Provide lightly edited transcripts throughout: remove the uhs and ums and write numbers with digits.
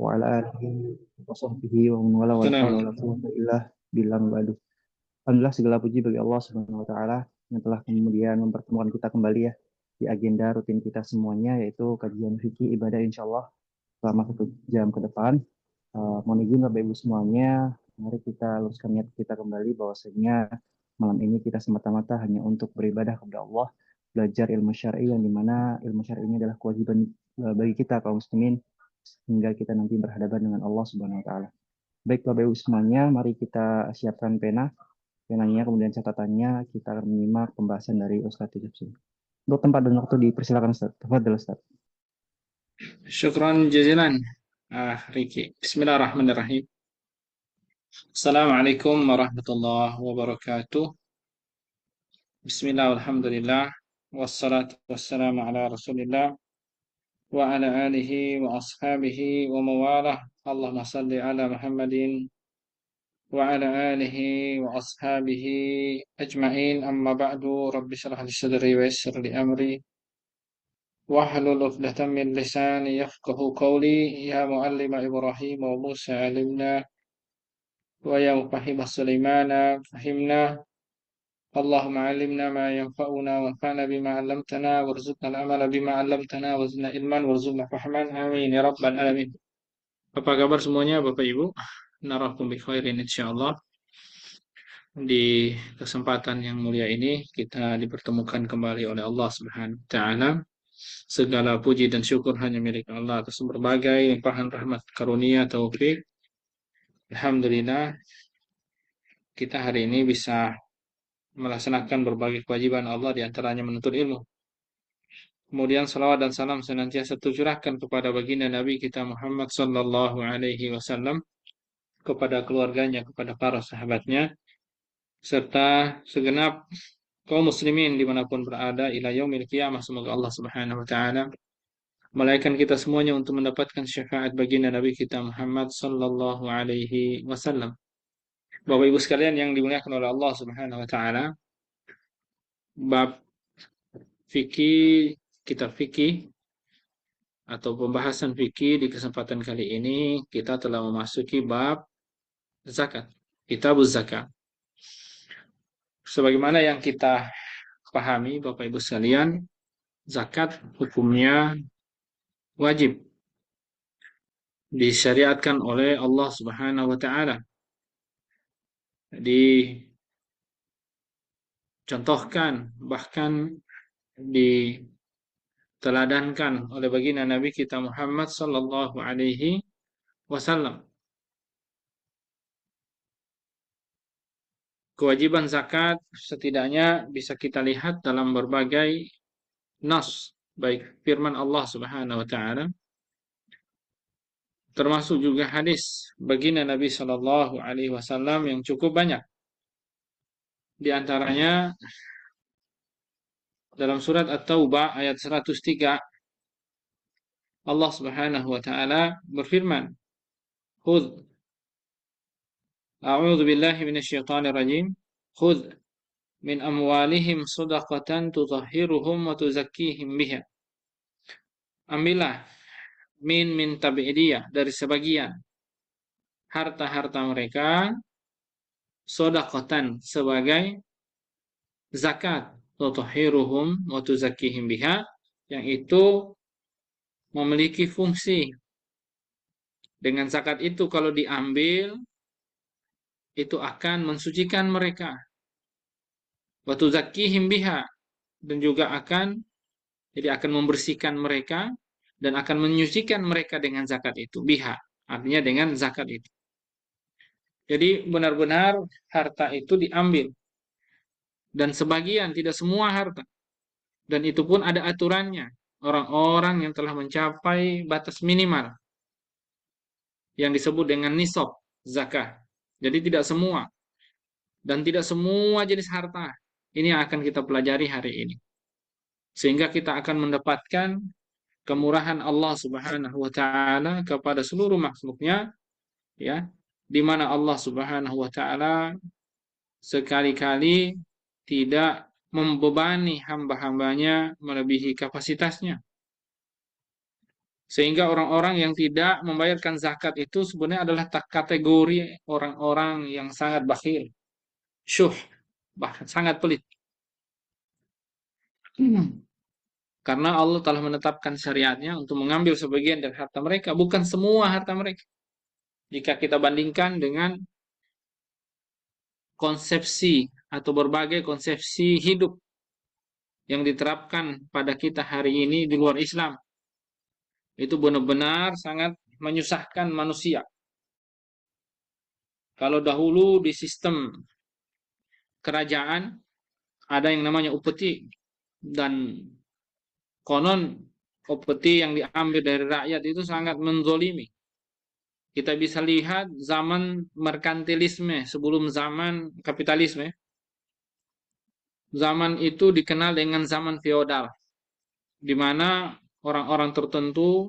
وعلى آله وصحبه ومن والاه ولا حول Assalamualaikum. ولا قوة إلا بالله ba'du. Alhamdulillah segala puji bagi Allah Subhanahu wa taala yang telah kemudian mempertemukan kita kembali ya di agenda rutin kita semuanya yaitu kajian fikih ibadah insyaallah selama 1 jam ke depan. Mohon izin Bapak Ibu semuanya, mari kita luruskan niat kita kembali bahwasanya malam ini kita semata-mata hanya untuk beribadah kepada Allah, belajar ilmu syar'i yang dimana ilmu syar'i ini adalah kewajiban bagi kita kaum muslimin hingga kita nanti berhadapan dengan Allah Subhanahu wa taala. Baik Bapak Ibu semuanya, mari kita siapkan penanya kemudian catatannya kita akan menyimak pembahasan dari Ustaz Yusuf. Untuk tempat dan waktu dipersilakan Ustaz. Tafadhol Ustaz. Syukran jazilan. Riki. Bismillahirrahmanirrahim. Assalamualaikum warahmatullahi wabarakatuh. Bismillah, alhamdulillah. Wassalatu wassalamu ala rasulillah. Wa ala alihi wa ashabihi wa mawalah. Allahumma salli ala Muhammadin wa ala alihi wa ashabihi ajma'in. Amma ba'du. Rabbi syrah li sadri wa yassir li amri. واحلل عقدة من لساني يفقه قولي يا معلم إبراهيم وموسى علمنا ويا مفهم سليمان فهمنا اللهم علمنا ما ينفعنا وانفعنا بما علمتنا وارزقنا العمل بما علمتنا وزدنا علما وارزقنا فهما آمين يا رب العالمين. Apa kabar semuanya Bapak Ibu? Narakum bi khairin insyaallah. Di kesempatan yang mulia ini kita dipertemukan kembali oleh Allah Subhanahu wa taala. Segala puji dan syukur hanya milik Allah atas berbagai limpahan rahmat karunia taufik. Alhamdulillah kita hari ini bisa melaksanakan berbagai kewajiban Allah di antaranya menuntut ilmu. Kemudian salawat dan salam senantiasa tercurahkan kepada baginda Nabi kita Muhammad sallallahu alaihi wasallam, kepada keluarganya, kepada para sahabatnya, serta segenap kaum muslimin dimanapun berada ila yaumil qiyamah. Semoga Allah Subhanahu wa taala melahirkan kita semuanya untuk mendapatkan syafaat baginda Nabi kita Muhammad sallallahu alaihi wasallam. Bapak Ibu sekalian yang dimuliakan oleh Allah Subhanahu wa taala, bab fikih, kitab fikih atau pembahasan fikih di kesempatan kali ini kita telah memasuki bab zakat, kitabuz zakat. Sebagaimana yang kita pahami Bapak Ibu sekalian, zakat hukumnya wajib disyariatkan oleh Allah Subhanahu wa taala. Dicontohkan bahkan diteladankan oleh baginda Nabi kita Muhammad sallallahu alaihi wasallam. Kewajiban zakat setidaknya bisa kita lihat dalam berbagai nas, baik firman Allah Subhanahu wa taala termasuk juga hadis baginda Nabi sallallahu alaihi wasallam yang cukup banyak. Di antaranya dalam surat At-Taubah ayat 103 Allah Subhanahu wa taala berfirman, "Khudh a'udzu billahi minasyaitonir rajim. Khudh min amwalihim shadaqatan tutahhiruhum wa tuzakkihim biha." Ambillah min tabi'idiyah dari sebagian harta-harta mereka shadaqatan sebagai zakat, tutahhiruhum wa tuzakkihim biha, yang itu memiliki fungsi. Dengan zakat itu kalau diambil itu akan mensucikan mereka, wa tuzakkihim biha, dan juga akan membersihkan mereka dan akan menyucikan mereka dengan zakat itu, biha artinya dengan zakat itu. Jadi benar-benar harta itu diambil, dan sebagian, tidak semua harta, dan itu pun ada aturannya. Orang-orang yang telah mencapai batas minimal yang disebut dengan nisab zakah. Jadi tidak semua, dan tidak semua jenis harta. Ini yang akan kita pelajari hari ini, sehingga kita akan mendapatkan kemurahan Allah Subhanahu wa taala kepada seluruh makhluknya, ya, di mana Allah Subhanahu wa taala sekali-kali tidak membebani hamba-hambanya melebihi kapasitasnya. Sehingga orang-orang yang tidak membayarkan zakat itu sebenarnya adalah kategori orang-orang yang sangat bakhil, syuh, bahkan sangat pelit. Karena Allah telah menetapkan syariatnya untuk mengambil sebagian dari harta mereka, bukan semua harta mereka. Jika kita bandingkan dengan konsepsi atau berbagai konsepsi hidup yang diterapkan pada kita hari ini di luar Islam, itu benar-benar sangat menyusahkan manusia. Kalau dahulu di sistem kerajaan ada yang namanya upeti, dan konon upeti yang diambil dari rakyat itu sangat menzolimi. Kita bisa lihat zaman merkantilisme sebelum zaman kapitalisme. Zaman itu dikenal dengan zaman feodal, di mana orang-orang tertentu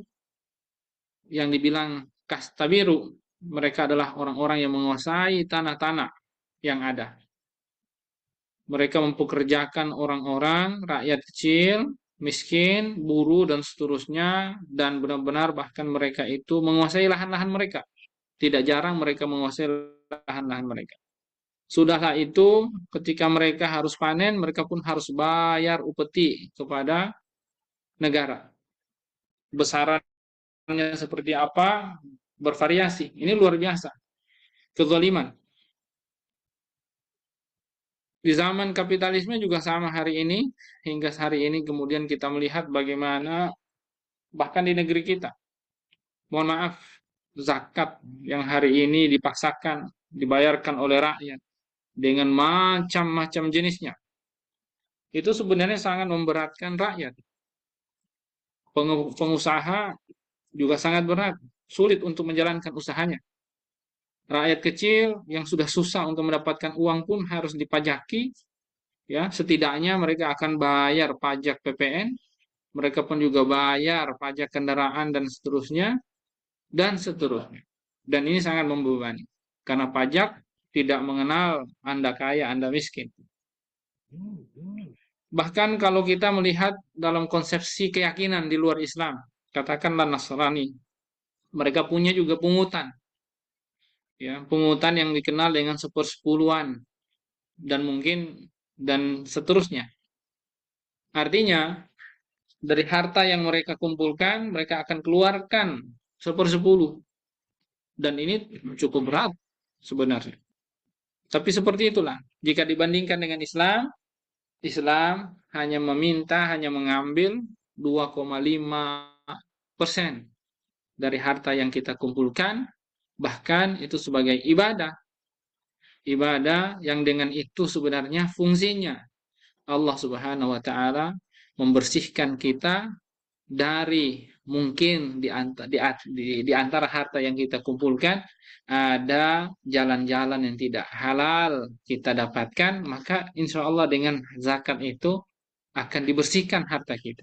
yang dibilang kasta biru, mereka adalah orang-orang yang menguasai tanah-tanah yang ada. Mereka mempekerjakan orang-orang, rakyat kecil, miskin, buruh, dan seterusnya, dan benar-benar bahkan mereka itu menguasai lahan-lahan mereka. Tidak jarang mereka menguasai lahan-lahan mereka. Sudahlah itu, ketika mereka harus panen, mereka pun harus bayar upeti kepada negara. Besarannya seperti apa, bervariasi. Ini luar biasa. Kezaliman. Di zaman kapitalisme juga sama hari ini, hingga hari ini kemudian kita melihat bagaimana bahkan di negeri kita, mohon maaf, zakat yang hari ini dipaksakan, dibayarkan oleh rakyat dengan macam-macam jenisnya, itu sebenarnya sangat memberatkan rakyat. Pengusaha juga sangat berat, sulit untuk menjalankan usahanya. Rakyat kecil yang sudah susah untuk mendapatkan uang pun harus dipajaki, ya, setidaknya mereka akan bayar pajak PPN, mereka pun juga bayar pajak kendaraan dan seterusnya, dan seterusnya. Dan ini sangat membebani, karena pajak tidak mengenal Anda kaya, Anda miskin. Bahkan kalau kita melihat dalam konsepsi keyakinan di luar Islam, katakanlah Nasrani, mereka punya juga pungutan, ya, pungutan yang dikenal dengan sepersepuluhan dan mungkin dan seterusnya. Artinya dari harta yang mereka kumpulkan, mereka akan keluarkan sepersepuluh, dan ini cukup berat sebenarnya. Tapi seperti itulah. Jika dibandingkan dengan Islam, Islam hanya meminta, hanya mengambil 2,5% dari harta yang kita kumpulkan, bahkan itu sebagai ibadah. Ibadah yang dengan itu sebenarnya fungsinya Allah Subhanahu wa taala membersihkan kita dari mungkin di antara harta yang kita kumpulkan ada jalan-jalan yang tidak halal kita dapatkan, maka insya Allah dengan zakat itu akan dibersihkan harta kita.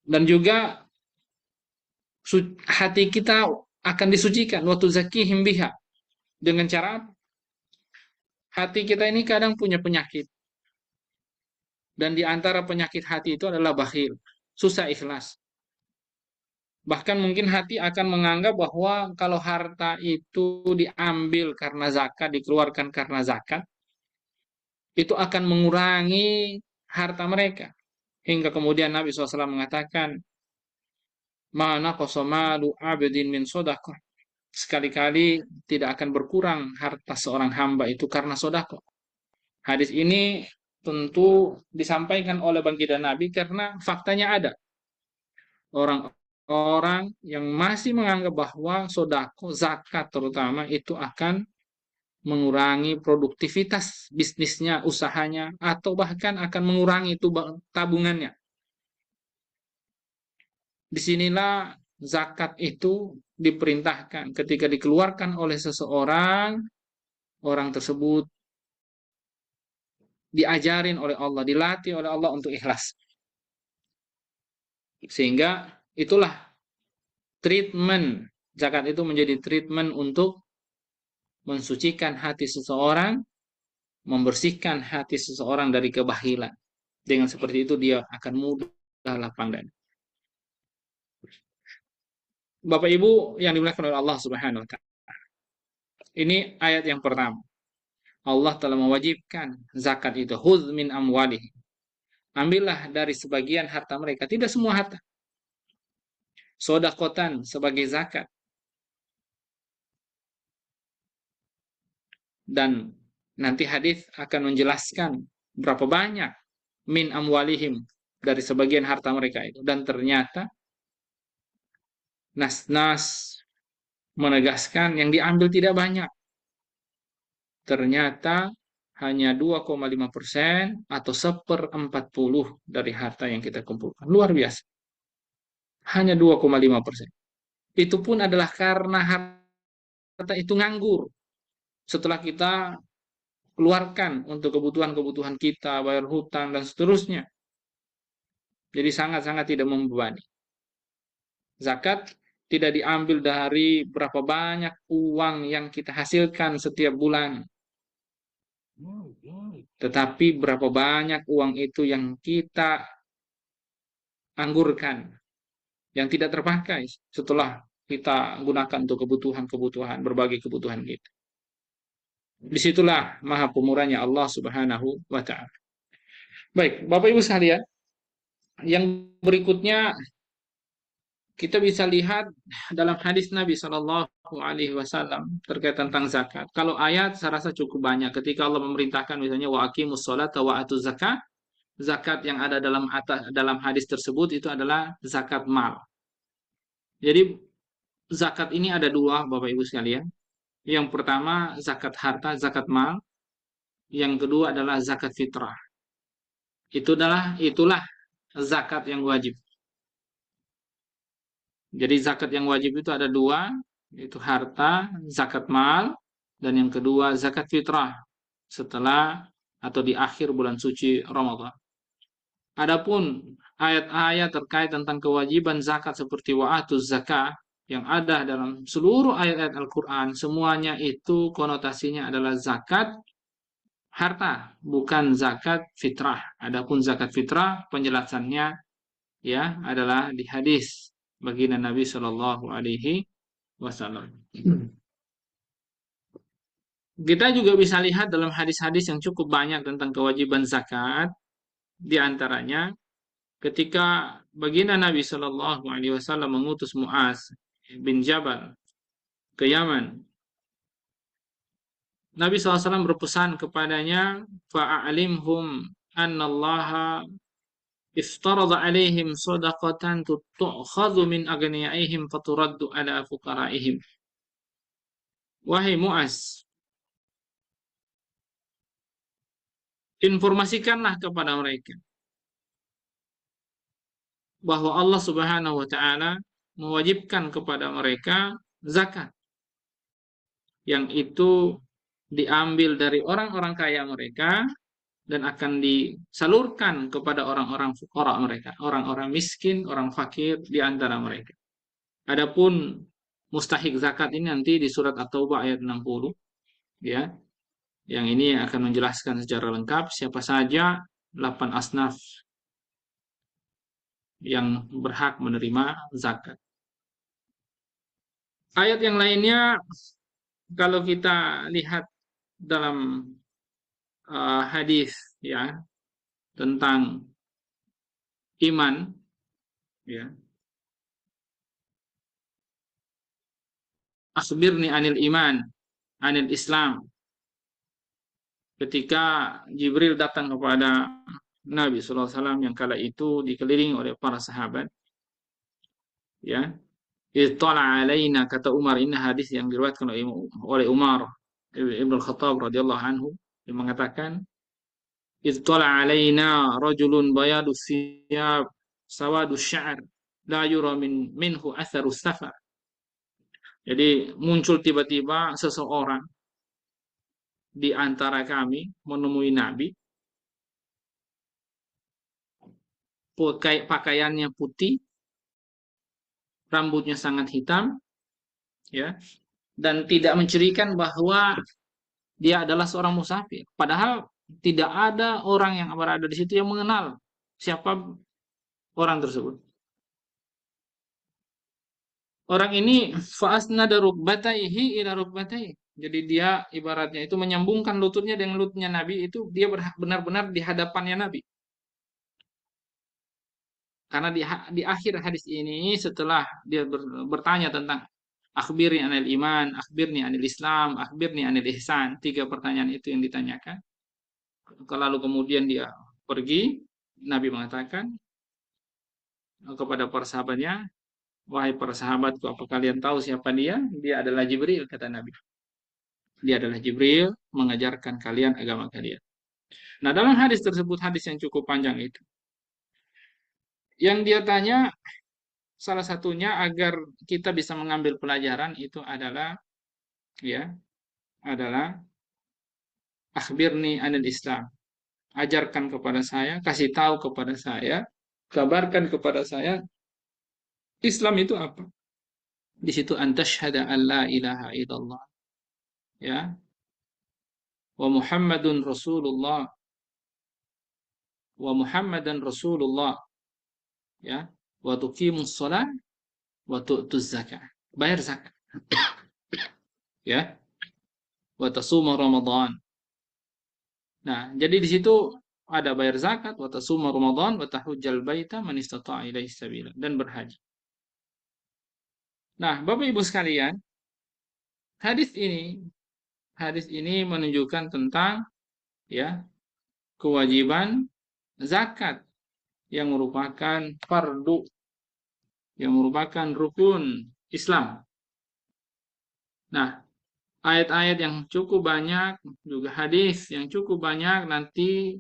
Dan juga hati kita akan disucikan waktu zakihim biha. Dengan cara hati kita ini kadang punya penyakit. Dan di antara penyakit hati itu adalah bakhil, susah ikhlas. Bahkan mungkin hati akan menganggap bahwa kalau harta itu diambil karena zakat, dikeluarkan karena zakat, itu akan mengurangi harta mereka. Hingga kemudian Nabi SAW mengatakan, mana kosomalu abedin min sodakoh. Sekali-kali tidak akan berkurang harta seorang hamba itu karena sodakoh. Hadis ini tentu disampaikan oleh baginda Nabi karena faktanya ada. Orang-orang yang masih menganggap bahwa sodako, zakat terutama, itu akan mengurangi produktivitas bisnisnya, usahanya, atau bahkan akan mengurangi tabungannya. Disinilah zakat itu diperintahkan ketika dikeluarkan oleh seseorang, orang tersebut diajarin oleh Allah, dilatih oleh Allah untuk ikhlas. Sehingga itulah treatment, zakat itu menjadi treatment untuk mensucikan hati seseorang, membersihkan hati seseorang dari kebahilan. Dengan seperti itu dia akan mudah lapang dada. Bapak Ibu yang dimuliakan oleh Allah Subhanahu wa taala. Ini ayat yang pertama. Allah telah mewajibkan zakat itu. Khudz min amwalihim. Ambillah dari sebagian harta mereka, tidak semua harta. Sodakotan sebagai zakat. Dan nanti hadis akan menjelaskan berapa banyak min amwalihim dari sebagian harta mereka itu. Dan ternyata nas-nas menegaskan yang diambil tidak banyak. Ternyata hanya 2,5% atau 1/40 dari harta yang kita kumpulkan. Luar biasa. Hanya 2,5%. Itu pun adalah karena harta itu nganggur. Setelah kita keluarkan untuk kebutuhan-kebutuhan kita, bayar hutang, dan seterusnya. Jadi sangat-sangat tidak membebani. Zakat tidak diambil dari berapa banyak uang yang kita hasilkan setiap bulan. Tetapi berapa banyak uang itu yang kita anggurkan, yang tidak terpakai setelah kita gunakan untuk kebutuhan-kebutuhan, berbagai kebutuhan kita. Disitulah maha pemurahnya Allah Subhanahu wa Ta'ala. Baik, Bapak Ibu sekalian, yang berikutnya kita bisa lihat dalam hadis Nabi Shallallahu Alaihi Wasallam terkait tentang zakat. Kalau ayat saya rasa cukup banyak. Ketika Allah memerintahkan misalnya wa aqimus sholata wa atuz zakat, zakat yang ada dalam hadis tersebut itu adalah zakat mal. Jadi zakat ini ada dua, Bapak Ibu sekalian. Yang pertama zakat harta, zakat mal. Yang kedua adalah zakat fitrah. Itulah zakat yang wajib. Jadi zakat yang wajib itu ada dua, yaitu harta, zakat mal, dan yang kedua zakat fitrah setelah atau di akhir bulan suci Ramadan. Adapun ayat-ayat terkait tentang kewajiban zakat seperti wa'atuz zakah yang ada dalam seluruh ayat-ayat Al-Quran, semuanya itu konotasinya adalah zakat harta, bukan zakat fitrah. Adapun zakat fitrah penjelasannya ya adalah di hadis baginda Nabi Shallallahu Alaihi Wasallam. Kita juga bisa lihat dalam hadis-hadis yang cukup banyak tentang kewajiban zakat, di antaranya ketika baginda Nabi Shallallahu Alaihi Wasallam mengutus Muaz bin Jabal ke Yaman, Nabi SAW berpesan kepadanya, fa'alimhum annallaha iftarada alaihim sadaqatan tu'khadhu min aghniyaihim faturaddu ala fuqaraihim. Wahai Muaz, informasikanlah kepada mereka bahwa Allah Subhanahu wa taala mewajibkan kepada mereka zakat yang itu diambil dari orang-orang kaya mereka dan akan disalurkan kepada orang-orang fuqara mereka, orang-orang miskin, orang fakir di antara mereka. Adapun mustahik zakat ini nanti di surat At-Taubah ayat 60 ya. Yang ini akan menjelaskan secara lengkap siapa saja 8 asnaf yang berhak menerima zakat. Ayat yang lainnya kalau kita lihat dalam hadis ya tentang iman ya. Akhbirni anil iman, anil Islam. Ketika Jibril datang kepada Nabi SAW yang kala itu dikelilingi oleh para sahabat ya. Ittala alaina, kata Umar, ini hadis yang diriwayatkan oleh Umar Ibn Khattab radhiyallahu anhu yang mengatakan ittala alaina rajulun bayadu thiyab sawadu sya'r la yura minhu atharu safar. Jadi muncul tiba-tiba seseorang di antara kami menemui Nabi, pakaiannya putih, rambutnya sangat hitam ya, dan tidak mencirikan bahwa dia adalah seorang musafir. Padahal tidak ada orang yang berada di situ yang mengenal siapa orang tersebut. Orang ini fa'asnada rukbataihi ila rukbataihi. Jadi dia ibaratnya itu menyambungkan lututnya dengan lututnya Nabi, itu dia benar-benar di hadapannya Nabi. Karena di akhir hadis ini setelah dia bertanya tentang akhbirni anil iman, akhbirni anil Islam, akhbirni anil ihsan, tiga pertanyaan itu yang ditanyakan. Lalu kemudian dia pergi, Nabi mengatakan kepada para sahabatnya, wahai para sahabatku, apa kalian tahu siapa dia? Dia adalah Jibril, kata Nabi. Dia adalah Jibril mengajarkan kalian agama kalian. Nah, dalam hadis tersebut, hadis yang cukup panjang itu, yang dia tanya salah satunya agar kita bisa mengambil pelajaran itu adalah ya, adalah akhbirni anil Islam. Ajarkan kepada saya, kasih tahu kepada saya, kabarkan kepada saya Islam itu apa? Di situ antasyhada an la ilaha illallah, ya, wa Muhammadun Rasulullah, wa Muhammadan Rasulullah, ya, wa tuqimus shalah wa tu'tuz zakah. Bayar zakat, ya, wa tasuma Ramadan. Nah, jadi di situ ada bayar zakat, wa tasuma Ramadan, wa tahujjal baita man istata'a ilaihi sabila, dan berhaji. Nah, Bapak Ibu sekalian, hadis ini hadis ini menunjukkan tentang ya kewajiban zakat yang merupakan fardu, yang merupakan rukun Islam. Nah, ayat-ayat yang cukup banyak, juga hadis yang cukup banyak nanti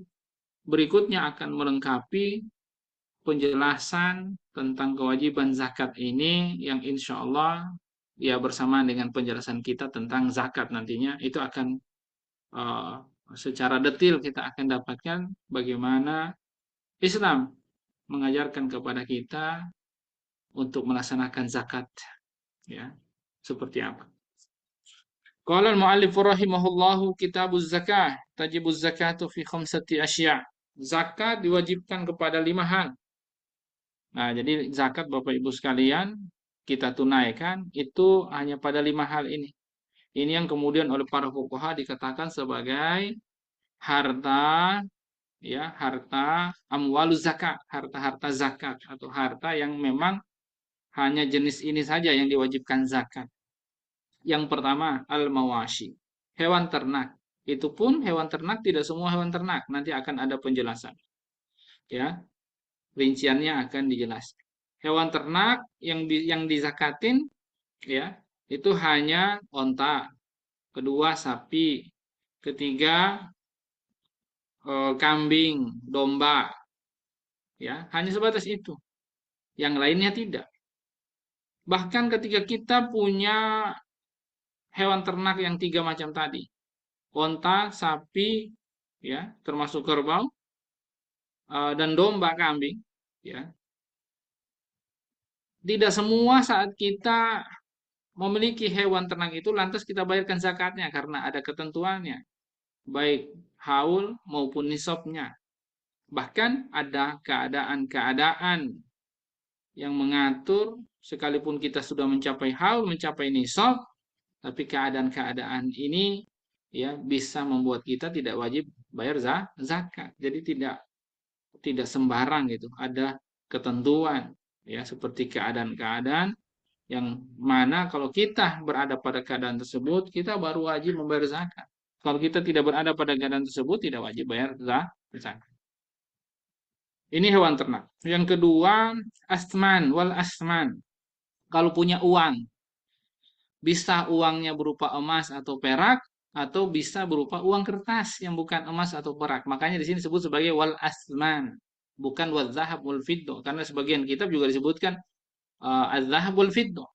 berikutnya akan melengkapi penjelasan tentang kewajiban zakat ini, yang insya Allah ya bersamaan dengan penjelasan kita tentang zakat nantinya itu akan uh, secara detail kita akan dapatkan bagaimana Islam mengajarkan kepada kita untuk melaksanakan zakat, ya, seperti apa. Qala al-mu'allif rahimahullahu kitabuz zakah, tajibuz zakatu fi khamsati asya'. Zakat diwajibkan kepada 5 hal. Nah, jadi zakat Bapak Ibu sekalian kita tunaikan itu hanya pada 5 hal ini. Ini yang kemudian oleh para fuqaha dikatakan sebagai harta, ya, harta amwalu zakat, harta-harta zakat atau harta yang memang hanya jenis ini saja yang diwajibkan zakat. Yang pertama, al-mawashi, hewan ternak. Itu pun hewan ternak tidak semua hewan ternak, nanti akan ada penjelasan. Ya, rinciannya akan dijelaskan. Hewan ternak yang dizakatin, ya, itu hanya onta, kedua sapi, ketiga kambing, domba, ya, hanya sebatas itu. Yang lainnya tidak. Bahkan ketika kita punya hewan ternak yang 3 macam tadi, onta, sapi, ya, termasuk kerbau, dan domba, kambing, ya, tidak semua saat kita memiliki hewan ternak itu lantas kita bayarkan zakatnya karena ada ketentuannya, baik haul maupun nisabnya. Bahkan ada keadaan-keadaan yang mengatur sekalipun kita sudah mencapai haul, mencapai nisab, tapi keadaan-keadaan ini ya bisa membuat kita tidak wajib bayar zakat. Jadi tidak sembarang gitu. Ada ketentuan ya seperti keadaan-keadaan yang mana kalau kita berada pada keadaan tersebut kita baru wajib membayar zakat. Kalau kita tidak berada pada keadaan tersebut tidak wajib bayar zakat. Ini hewan ternak. Yang kedua, asman wal asman. Kalau punya uang, bisa uangnya berupa emas atau perak, atau bisa berupa uang kertas yang bukan emas atau perak. Makanya di sini disebut sebagai wal asman, bukan wal zahab wal fiddo. Karena sebagian kitab juga disebutkan al-zahab wal fiddo.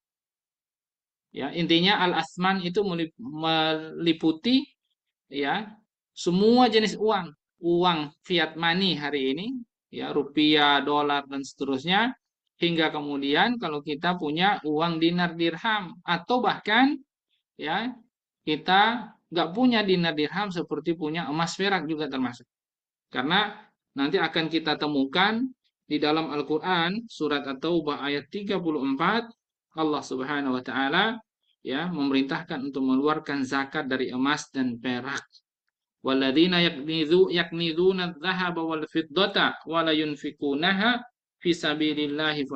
Ya, intinya al asman itu meliputi ya semua jenis uang, uang fiat money hari ini, ya, rupiah, dolar dan seterusnya, hingga kemudian kalau kita punya uang dinar dirham atau bahkan ya kita nggak punya dinar dirham seperti punya emas perak juga termasuk. Karena nanti akan kita temukan di dalam Al-Quran surat At-Taubah ayat 34, Allah Subhanahu wa taala ya memerintahkan untuk mengeluarkan zakat dari emas dan perak. Walladzina yaknizuna adh-dhahaba wal fiddata wa la yunfikunaha fi sabilillahi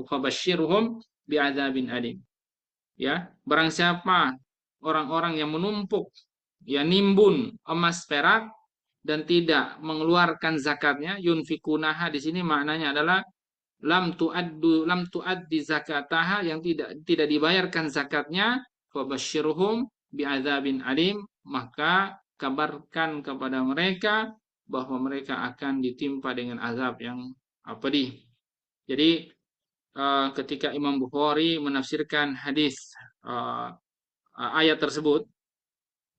fabashshirhum bi'adzabin alim. Ya, barang siapa orang-orang yang menumpuk ya nimbun emas perak dan tidak mengeluarkan zakatnya, yunfikunaha di sini maknanya adalah lam tuaddi zakataha, yang tidak dibayarkan zakatnya, fabashshirhum bi'adzabin alim, maka kabarkan kepada mereka bahwa mereka akan ditimpa dengan azab yang pedih. Jadi ketika Imam Bukhari menafsirkan hadis ayat tersebut,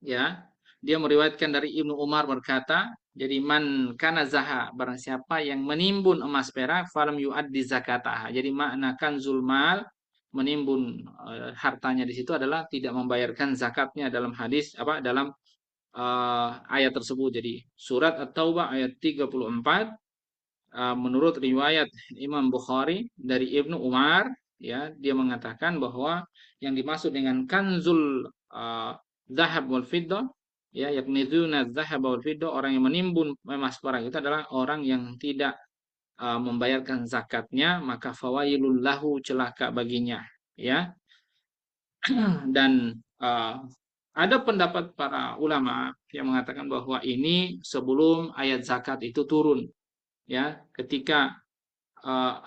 ya, dia meriwayatkan dari Ibnu Umar berkata, jadi man kana zaha, barang siapa yang menimbun emas perak, falam yu'addi zakataha. Jadi makna kanzul mal, menimbun hartanya di situ adalah tidak membayarkan zakatnya dalam hadis dalam ayat tersebut. Jadi surat At-Taubah ayat 34, menurut riwayat Imam Bukhari dari Ibnu Umar, ya, dia mengatakan bahwa yang dimaksud dengan kanzul zahab wal fiddah, ya, yaknizuna zahab wal fiddah, orang yang menimbun emas perak itu adalah orang yang tidak membayarkan zakatnya, maka fawailul lahu, celaka baginya, ya. Dan ada pendapat para ulama yang mengatakan bahwa ini sebelum ayat zakat itu turun, ya. Ketika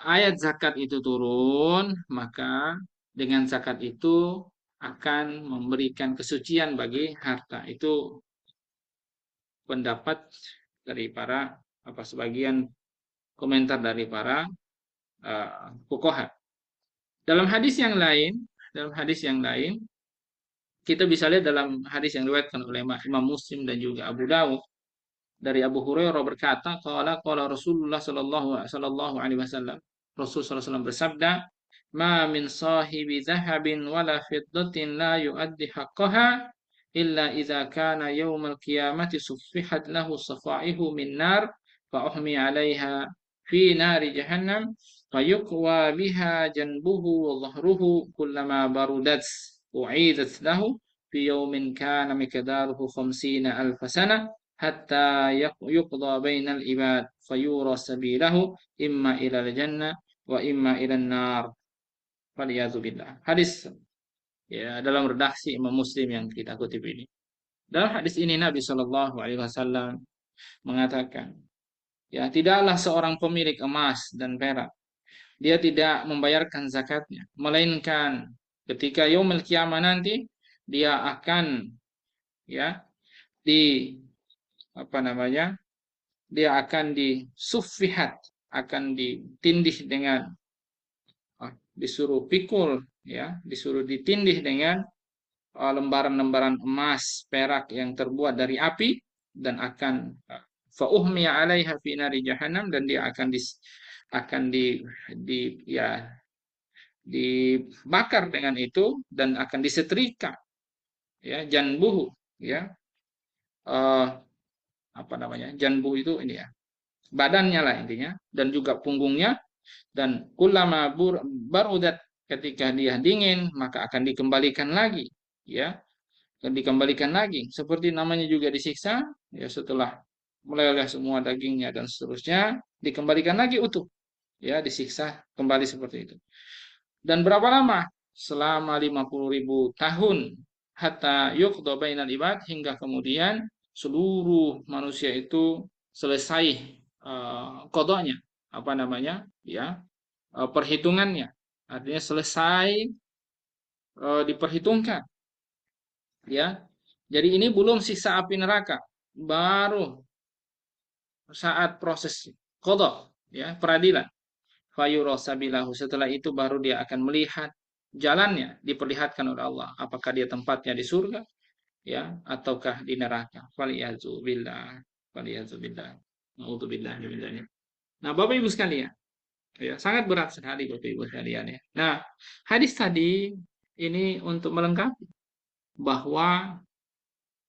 ayat zakat itu turun, maka dengan zakat itu akan memberikan kesucian bagi harta. Itu pendapat dari para sebagian komentar dari para fuqaha. Dalam hadis yang lain, kita bisa lihat dalam hadis yang diriwayatkan oleh Imam Muslim dan juga Abu Dawud, dari Abu Hurairah berkata, qala Rasulullah sallallahu alaihi wasallam, Rasul sallallahu alaihi wasallam bersabda, ma min sahibi dhahabin wala fiddatin la yuaddi haqqaha illa idza kana yaumal qiyamati suffihat lahu safaihu min nar fa uhmi 'alaiha fi nari jahannam fayuqwa biha janbuhu wa dhahruhu kullama barudat u'idat lahu fi yaumin kana miqdaruhu 50 alf sana hatta yuqda bainal ibad fayura sabilahu imma ilal jannah wa imma ilan nar. Waliyadzubillah. Hadis, ya, dalam redaksi Imam Muslim yang kita kutip ini. Dalam hadis ini Nabi Shallallahu Alaihi Wasallam mengatakan, ya, tidaklah seorang pemilik emas dan perak dia tidak membayarkan zakatnya, melainkan ketika yaumul kiamah nanti dia akan, ya, di dia akan disuffihat, akan ditindih dengan disuruh pikul, ya, disuruh ditindih dengan lembaran-lembaran emas perak yang terbuat dari api, dan akan fauhmiya 'alaiha fi nari jahannam, dan dia akan dibakar dengan itu dan akan disetrika, ya, janbuhu, ya, janbuh itu ini, ya, badannya lah intinya, dan juga punggungnya, dan kullama barudat, ketika dia dingin maka akan dikembalikan lagi, ya, dan dikembalikan lagi seperti namanya juga disiksa, ya, setelah meleleh semua dagingnya dan seterusnya dikembalikan lagi utuh, ya, disiksa kembali seperti itu. Dan berapa lama? Selama 50.000 tahun, hatta yuqda bainal ibad, hingga kemudian seluruh manusia itu selesai qadanya, ya, perhitungannya, artinya selesai diperhitungkan, ya. Jadi ini belum siksa api neraka, baru saat proses qada, ya, peradilan. Fayurasabilahu, setelah itu baru dia akan melihat jalannya, diperlihatkan oleh Allah, apakah dia tempatnya di surga, ya, ataukah di neraka. Waliyazubillah, waliyazubillah, naudzubillah min dzalik. Nah, Bapak Ibu sekalian, ya, sangat berat sekali Bapak Ibu sekalian, ya. Nah, hadis tadi ini untuk melengkapi bahwa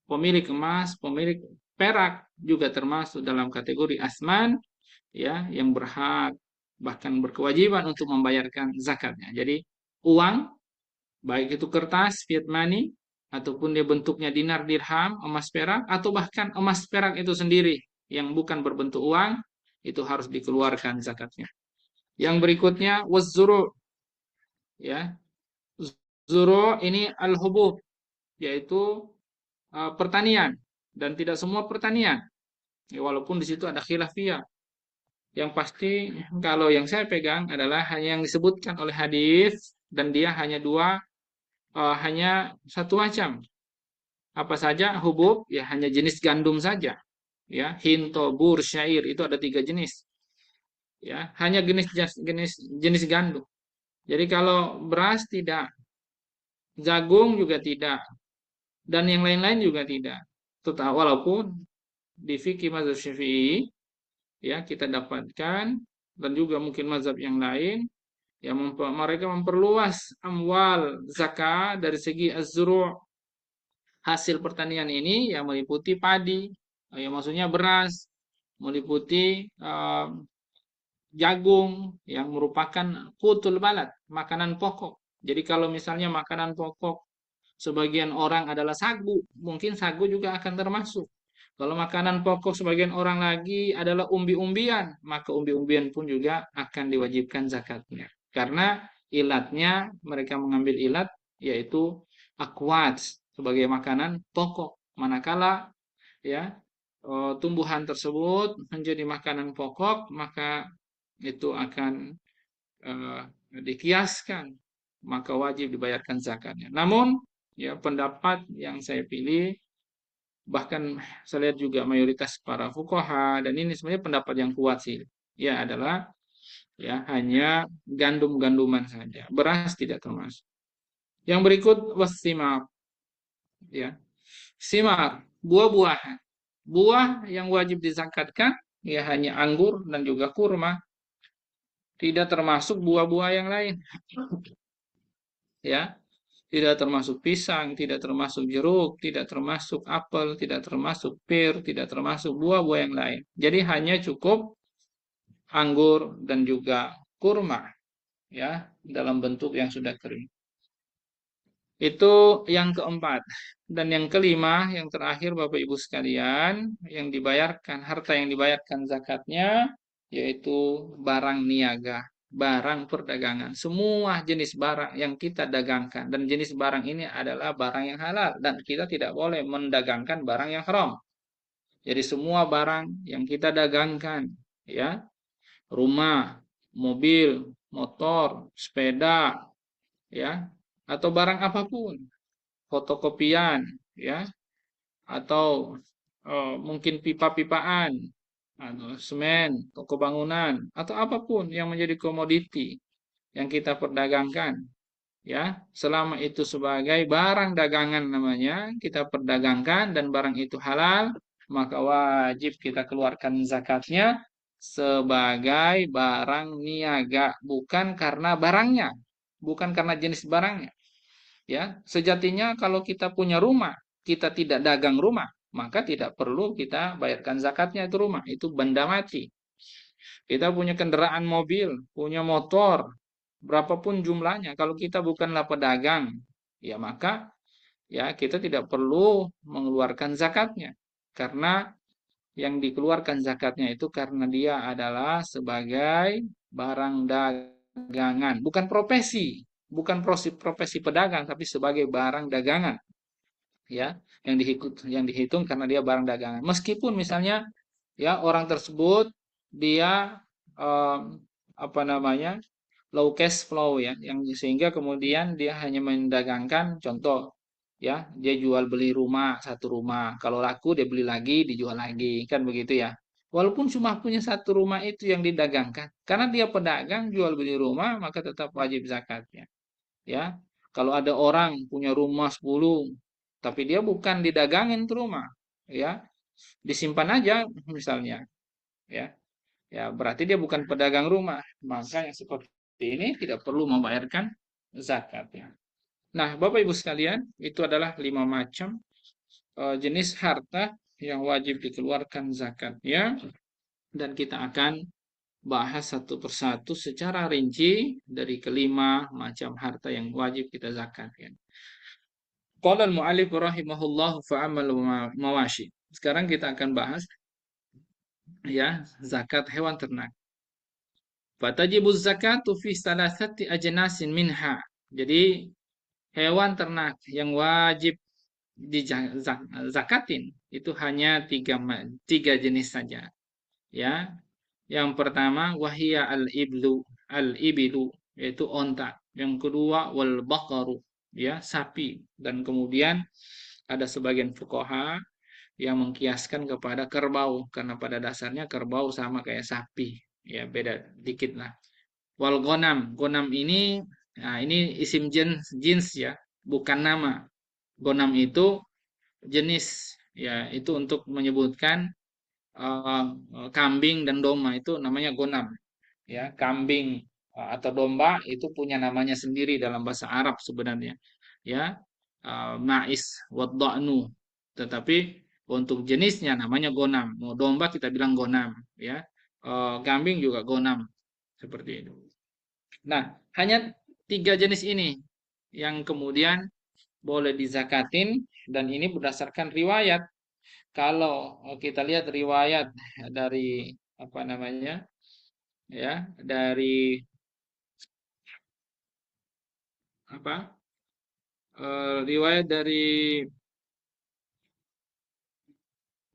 pemilik emas, pemilik perak juga termasuk dalam kategori asman, ya, yang berhak bahkan berkewajiban untuk membayarkan zakatnya. Jadi uang, baik itu kertas, fiat money, ataupun dia bentuknya dinar, dirham, emas perak, atau bahkan emas perak itu sendiri yang bukan berbentuk uang, itu harus dikeluarkan zakatnya. Yang berikutnya wazzuru, ya. Zuru ini al-hubub, yaitu pertanian, dan tidak semua pertanian. Ya, walaupun di situ ada khilafiyah. Yang pasti kalau yang saya pegang adalah hanya yang disebutkan oleh hadis, dan dia hanya hanya satu macam. Apa saja hubub? Ya hanya jenis gandum saja. Ya, hinto, bur, syair itu ada 3 jenis. Ya, hanya jenis gandum. Jadi kalau beras tidak, jagung juga tidak, dan yang lain-lain juga tidak. Walaupun di fikih mazhab Syafi'i ya kita dapatkan, dan juga mungkin mazhab yang lain, ya mereka memperluas amwal zakat dari segi az-zuru', hasil pertanian ini yang meliputi padi, ya maksudnya beras, meliputi jagung yang merupakan qutul balad, makanan pokok. Jadi kalau misalnya makanan pokok sebagian orang adalah sagu, mungkin sagu juga akan termasuk. Kalau makanan pokok sebagian orang lagi adalah umbi-umbian, maka umbi-umbian pun juga akan diwajibkan zakatnya. Karena ilatnya, mereka mengambil ilat yaitu akwat sebagai makanan pokok. Manakala ya tumbuhan tersebut menjadi makanan pokok, maka itu akan eh, dikiaskan, maka wajib dibayarkan zakatnya. Namun ya pendapat yang saya pilih, bahkan saya lihat juga mayoritas para fuqaha, dan ini sebenarnya pendapat yang kuat sih, ya adalah ya hanya gandum-ganduman saja, beras tidak termasuk. Yang berikut wasimak, ya simak, buah-buahan. Buah yang wajib dizakatkan ya hanya anggur dan juga kurma, tidak termasuk buah-buah yang lain, ya. Tidak termasuk pisang, tidak termasuk jeruk, tidak termasuk apel, tidak termasuk pir, tidak termasuk buah-buah yang lain. Jadi hanya cukup anggur dan juga kurma, ya, dalam bentuk yang sudah kering. Itu yang keempat. Dan yang kelima, yang terakhir Bapak Ibu sekalian, yang dibayarkan, harta yang dibayarkan zakatnya, yaitu barang niaga, barang perdagangan. Semua jenis barang yang kita dagangkan, dan jenis barang ini adalah barang yang halal, dan kita tidak boleh mendagangkan barang yang haram. Jadi semua barang yang kita dagangkan, ya, rumah, mobil, motor, sepeda, ya, atau barang apapun, fotokopian, ya, atau mungkin pipa-pipaan, atau semen, toko bangunan, atau apapun yang menjadi komoditi yang kita perdagangkan, ya, selama itu sebagai barang dagangan namanya, kita perdagangkan dan barang itu halal, maka wajib kita keluarkan zakatnya sebagai barang niaga, bukan karena barangnya, bukan karena jenis barangnya. Ya, sejatinya kalau kita punya rumah, kita tidak dagang rumah, maka tidak perlu kita bayarkan zakatnya itu rumah, itu benda mati. Kita punya kendaraan mobil, punya motor, berapapun jumlahnya, kalau kita bukanlah pedagang, ya maka ya kita tidak perlu mengeluarkan zakatnya. Karena yang dikeluarkan zakatnya itu karena dia adalah sebagai barang dagangan, bukan profesi, bukan profesi pedagang, tapi sebagai barang dagangan, ya, yang dihitung karena dia barang dagangan. Meskipun misalnya ya orang tersebut dia apa namanya, low cash flow, ya, yang sehingga kemudian dia hanya mendagangkan, contoh ya, dia jual beli rumah, satu rumah, kalau laku dia beli lagi, dijual lagi, kan begitu ya. Walaupun cuma punya satu rumah itu yang didagangkan, karena dia pedagang jual beli rumah, maka tetap wajib zakatnya, ya. Kalau ada orang punya rumah 10, tapi dia bukan didagangin tuh rumah, ya, disimpan aja misalnya, ya. Ya, berarti dia bukan pedagang rumah. Maka yang seperti ini tidak perlu membayarkan zakatnya. Nah, Bapak Ibu sekalian, itu adalah 5 macam jenis harta yang wajib dikeluarkan zakatnya, dan kita akan bahas satu persatu secara rinci dari kelima macam harta yang wajib kita zakatkan. Qala al-mu'allif rahimahullah fa'amal mawashi. Sekarang kita akan bahas ya zakat hewan ternak. Fatajibu zakatu fi salasati ajnasin minha. Jadi hewan ternak yang wajib dizakatin itu hanya tiga jenis saja. Ya, yang pertama wahia al-ibilu yaitu onta. Yang kedua wal baqaru ya sapi, dan kemudian ada sebagian fuqaha yang mengkiaskan kepada kerbau karena pada dasarnya kerbau sama kayak sapi, ya beda dikit lah. Wal gonam ini, nah ini isim jins ya, bukan nama. Gonam itu jenis, ya itu untuk menyebutkan eh, kambing dan domba itu namanya gonam. Ya, kambing atau domba itu punya namanya sendiri dalam bahasa Arab sebenarnya. Ya, ma'is wadda'nu. Tetapi untuk jenisnya namanya gonam. Mau domba kita bilang gonam, ya. Kambing juga gonam seperti itu. Nah, hanya tiga jenis ini yang kemudian boleh dizakatin, dan ini berdasarkan riwayat. Kalau kita lihat riwayat dari apa namanya, ya, dari apa, riwayat dari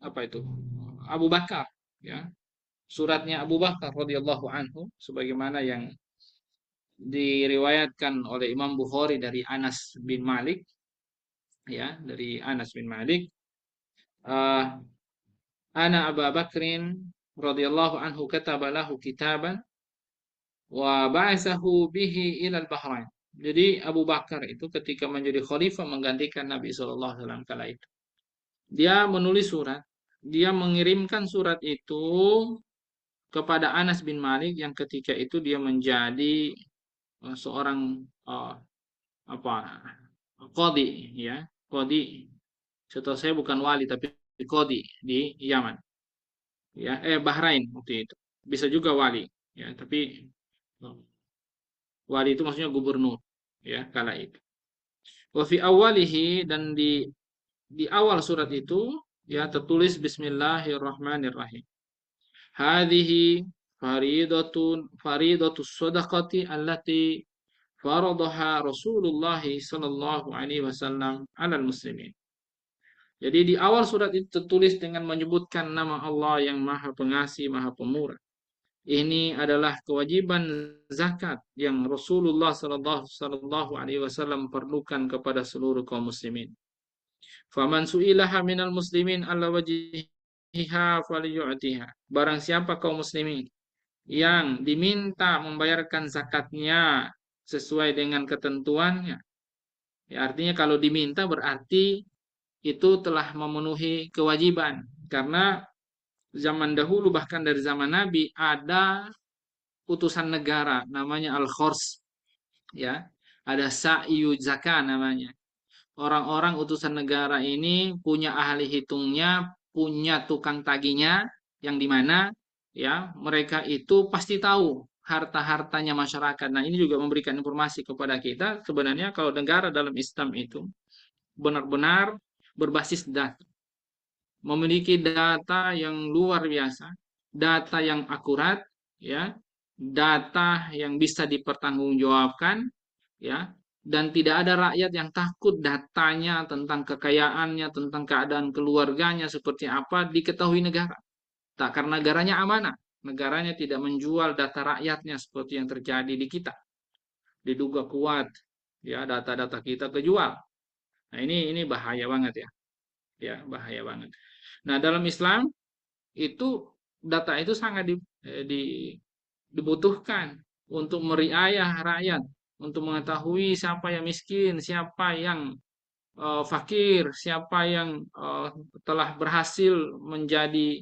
apa itu, Abu Bakar, ya, suratnya Abu Bakar radhiyallahu anhu sebagaimana yang diriwayatkan oleh Imam Bukhari dari Anas bin Malik, ya, dari Anas bin Malik, uh, ana Abu Bakrin radhiyallahu anhu kataba lahu kitaban wa ba'athahu bihi ila al-Bahrain. Jadi Abu Bakar itu ketika menjadi khalifah menggantikan Nabi sallallahu alaihi wasallam kala itu, dia menulis surat, dia mengirimkan surat itu kepada Anas bin Malik yang ketika itu dia menjadi seorang uh, apa qadi, ya, qadi. Setahu saya bukan wali tapi qadi di Yaman, ya, Bahrain waktu itu. Bisa juga wali, ya, tapi wali itu maksudnya gubernur, ya, kala itu. Wa fi awalihi, dan di awal surat itu ya tertulis Bismillahirrahmanirrahim. Hadhihi faridatus sadaqati allati faradaha Rasulullah sallallahu alaihi wasallam 'alal muslimin. Jadi di awal surat itu tertulis dengan menyebutkan nama Allah yang Maha Pengasih, Maha Pemurah. Ini adalah kewajiban zakat yang Rasulullah sallallahu alaihi wasallam perlukan kepada seluruh kaum muslimin. Faman su'ilaha minal muslimin ala wajhiha falyu'tiha. Barang siapa kaum muslimin yang diminta membayarkan zakatnya sesuai dengan ketentuannya. Ya, artinya kalau diminta berarti itu telah memenuhi kewajiban. Karena zaman dahulu bahkan dari zaman Nabi ada utusan negara namanya Al-Khors, ya. Ada Sa'yu Zaka namanya. Orang-orang utusan negara ini punya ahli hitungnya, punya tukang tagihnya, yang dimana ya mereka itu pasti tahu harta-hartanya masyarakat. Nah, ini juga memberikan informasi kepada kita sebenarnya kalau negara dalam Islam itu benar-benar berbasis data, memiliki data yang luar biasa, data yang akurat, ya, data yang bisa dipertanggungjawabkan, ya, dan tidak ada rakyat yang takut datanya tentang kekayaannya, tentang keadaan keluarganya seperti apa diketahui negara. Tak, karena negaranya amanah, negaranya tidak menjual data rakyatnya seperti yang terjadi di kita. Diduga kuat, ya, data-data kita kejual. Nah, ini bahaya banget ya. Ya, bahaya banget. Nah, dalam Islam itu data itu sangat dibutuhkan untuk meriayah rakyat, untuk mengetahui siapa yang miskin, siapa yang fakir, siapa yang telah berhasil menjadi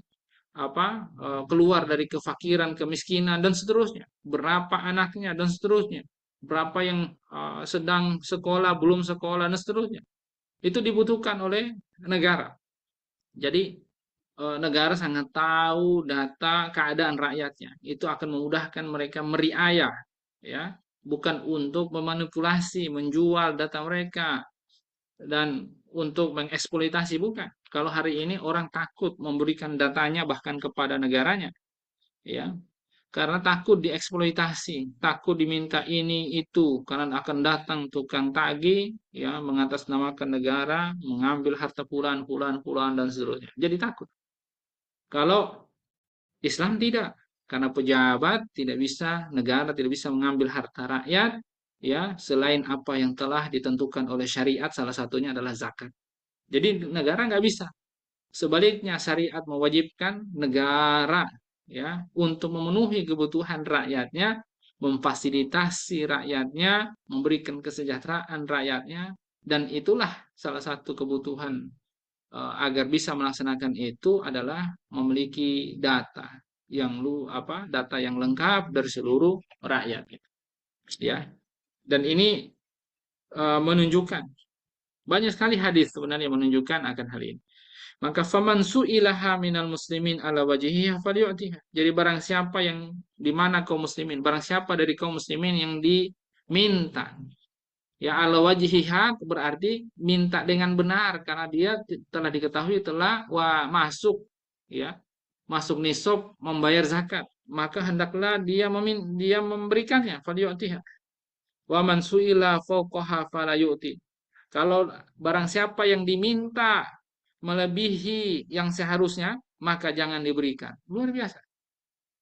apa, keluar dari kefakiran, kemiskinan dan seterusnya. Berapa anaknya dan seterusnya. Berapa yang sedang sekolah, belum sekolah dan seterusnya. Itu dibutuhkan oleh negara. Jadi negara sangat tahu data keadaan rakyatnya. Itu akan memudahkan mereka meriayah, ya, bukan untuk memanipulasi, menjual data mereka dan untuk mengeksploitasi, bukan. Kalau hari ini orang takut memberikan datanya bahkan kepada negaranya, ya, karena takut dieksploitasi, takut diminta ini itu, karena akan datang tukang tagih, ya, mengatasnamakan negara, mengambil harta fulan, fulan, fulan dan seterusnya. Jadi takut. Kalau Islam tidak, karena pejabat tidak bisa, negara tidak bisa mengambil harta rakyat, ya, selain apa yang telah ditentukan oleh syariat, salah satunya adalah zakat. Jadi negara nggak bisa. Sebaliknya syariat mewajibkan negara, ya, untuk memenuhi kebutuhan rakyatnya, memfasilitasi rakyatnya, memberikan kesejahteraan rakyatnya, dan itulah salah satu kebutuhan agar bisa melaksanakan itu adalah memiliki data yang lengkap dari seluruh rakyat, ya. Dan ini menunjukkan banyak sekali hadis sebenarnya menunjukkan akan hal ini. Maka faman su'ilaha minal muslimin ala wajhiha falyu'tiha. Jadi barang siapa yang di mana kaum muslimin, barang siapa dari kaum muslimin yang diminta, ya, ala wajhiha berarti minta dengan benar karena dia telah diketahui telah masuk, ya, masuk nisab membayar zakat, maka hendaklah dia memberikannya, falyu'tiha. Wa man su'ila fawqaha fala yu'ti. Kalau barang siapa yang diminta melebihi yang seharusnya, maka jangan diberikan. Luar biasa.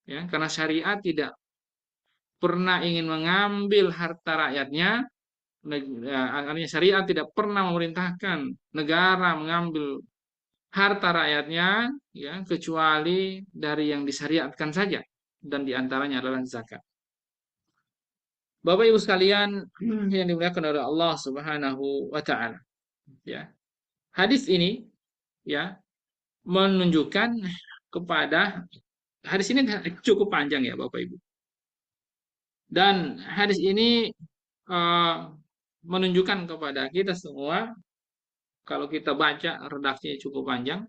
Ya, karena syariat tidak pernah ingin mengambil harta rakyatnya, artinya syariat tidak pernah memerintahkan negara mengambil harta rakyatnya, ya, kecuali dari yang disyariatkan saja, dan diantaranya adalah zakat. Bapak Ibu sekalian yang dimuliakan oleh Allah Subhanahu wa taala, ya. Hadis ini, ya, menunjukkan kepada hadis ini cukup panjang ya Bapak Ibu. Dan hadis ini eh, menunjukkan kepada kita semua, kalau kita baca redaksinya cukup panjang,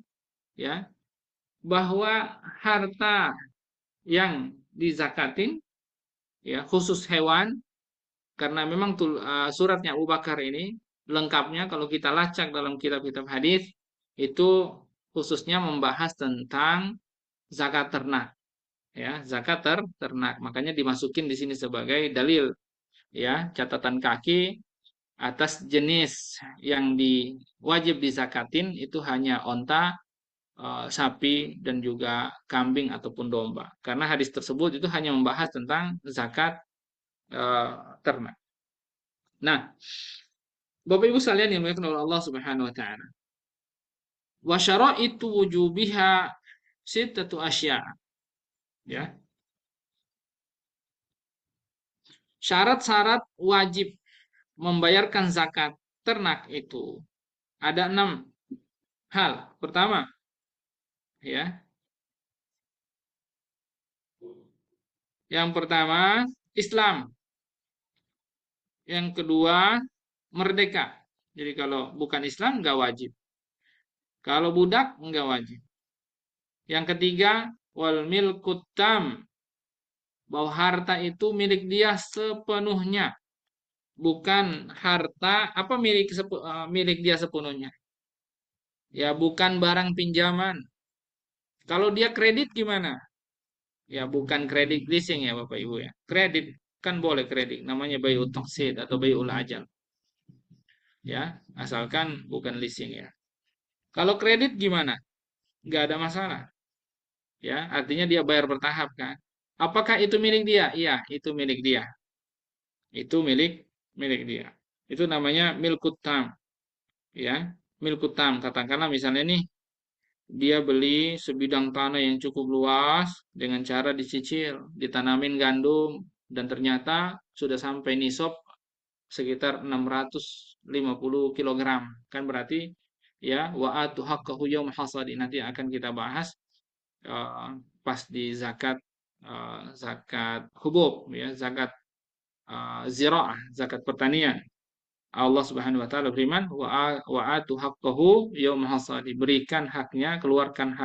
ya, bahwa harta yang dizakatin, ya, khusus hewan, karena memang suratnya Abu Bakar ini lengkapnya kalau kita lacak dalam kitab-kitab hadis itu khususnya membahas tentang zakat ternak, ya, zakat ternak, makanya dimasukin di sini sebagai dalil, ya, catatan kaki atas jenis yang wajib dizakatin itu hanya onta, sapi dan juga kambing ataupun domba, karena hadis tersebut itu hanya membahas tentang zakat ternak. Nah, Bapak Ibu sekalian yang dimuliakan oleh Allah Subhanahu wa taala. Wa syaraitu wujubiha sittatu asya. Ya. Syarat-syarat wajib membayarkan zakat ternak itu ada 6 hal. Pertama, ya. Yang pertama, Islam. Yang kedua, merdeka. Jadi kalau bukan Islam nggak wajib. Kalau budak nggak wajib. Yang ketiga, wal milkut tam, bahwa harta itu milik dia sepenuhnya, bukan harta apa milik dia sepenuhnya, ya, bukan barang pinjaman. Kalau dia kredit gimana? Ya, bukan kredit leasing ya Bapak Ibu, ya, kredit kan boleh, kredit namanya bayu toksid atau bayu ajal, ya, asalkan bukan leasing, ya. Kalau kredit gimana? Nggak ada masalah, ya, artinya dia bayar bertahap kan. Apakah itu milik dia? Iya, itu milik dia. Itu milik milik dia. Itu namanya milkut tam, ya. Milkut tam, katakanlah misalnya nih dia beli sebidang tanah yang cukup luas dengan cara dicicil, ditanamin gandum dan ternyata sudah sampai nisab sekitar 650 kilogram. Kan berarti, ya, wa atu haqqahu yaum hasadi, nanti akan kita bahas pas di zakat, zakat hubub, ya, zakat ziraah, zakat pertanian. Allah Subhanahu wa taala berfirman, wa atu haqqahu yaumul hasadi. Berikan haknya, keluarkan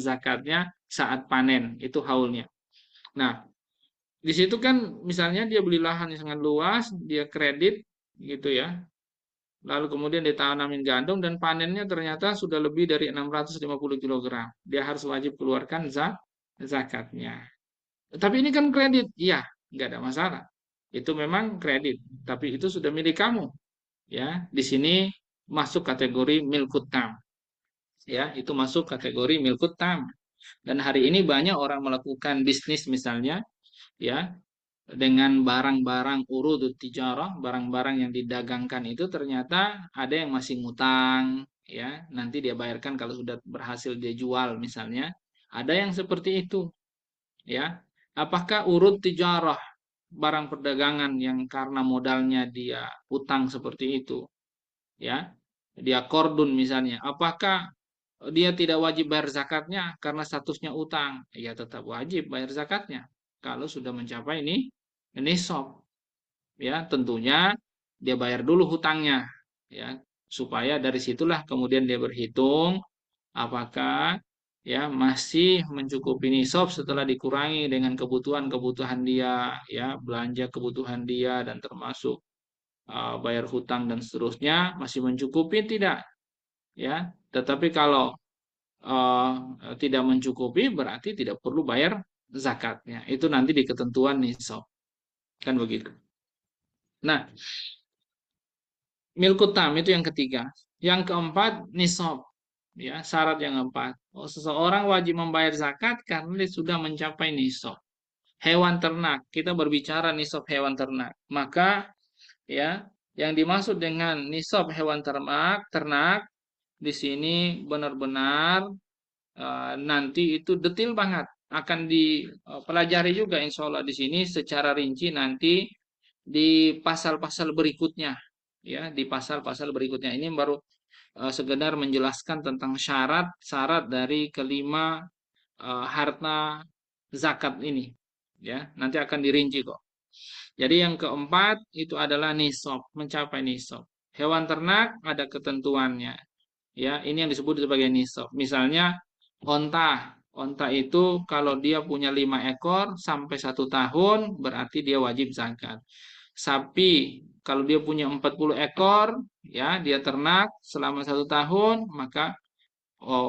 zakatnya saat panen. Itu haulnya. Nah, di situ kan misalnya dia beli lahan yang sangat luas, dia kredit gitu ya. Lalu kemudian ditanamin gandum dan panennya ternyata sudah lebih dari 650 kilogram. Dia harus wajib keluarkan zakatnya. Tapi ini kan kredit, iya, nggak ada masalah. Itu memang kredit, tapi itu sudah milik kamu, ya. Di sini masuk kategori milkut tam, ya. Itu masuk kategori milkut tam. Dan hari ini banyak orang melakukan bisnis misalnya, ya, dengan barang-barang urudut tijarah, barang-barang yang didagangkan itu ternyata ada yang masih ngutang, ya. Nanti dia bayarkan kalau sudah berhasil dia jual misalnya. Ada yang seperti itu, ya. Apakah urut tijarah, barang perdagangan yang karena modalnya dia utang seperti itu, ya, dia kordun misalnya, apakah dia tidak wajib bayar zakatnya karena statusnya utang? Ya tetap wajib bayar zakatnya kalau sudah mencapai ini nisab, ya. Tentunya dia bayar dulu hutangnya, ya, supaya dari situlah kemudian dia berhitung apakah ya masih mencukupi nisab setelah dikurangi dengan kebutuhan-kebutuhan dia, ya, belanja kebutuhan dia dan termasuk bayar hutang dan seterusnya, masih mencukupi tidak, ya. Tetapi kalau uh, tidak mencukupi berarti tidak perlu bayar zakatnya, itu nanti di ketentuan nisab, kan begitu. Nah, milkutam itu yang ketiga. Yang keempat nisab. Ya, syarat yang keempat. Oh, seseorang wajib membayar zakat karena dia sudah mencapai nisab. Hewan ternak, kita berbicara nisab hewan ternak. Maka ya, yang dimaksud dengan nisab hewan ternak di sini benar-benar nanti itu detail banget. Akan dipelajari juga insya Allah di sini secara rinci nanti di pasal-pasal berikutnya, ya, di pasal-pasal berikutnya. Ini baru sekedar menjelaskan tentang syarat-syarat dari kelima harta zakat ini, ya. Nanti akan dirinci kok. Jadi yang keempat itu adalah nisab, mencapai nisab. Hewan ternak ada ketentuannya, ya. Ini yang disebut sebagai nisab. Misalnya onta, onta itu kalau dia punya 5 ekor sampai 1 tahun berarti dia wajib zakat. Sapi, kalau dia punya 40 ekor, ya, dia ternak selama 1 tahun, maka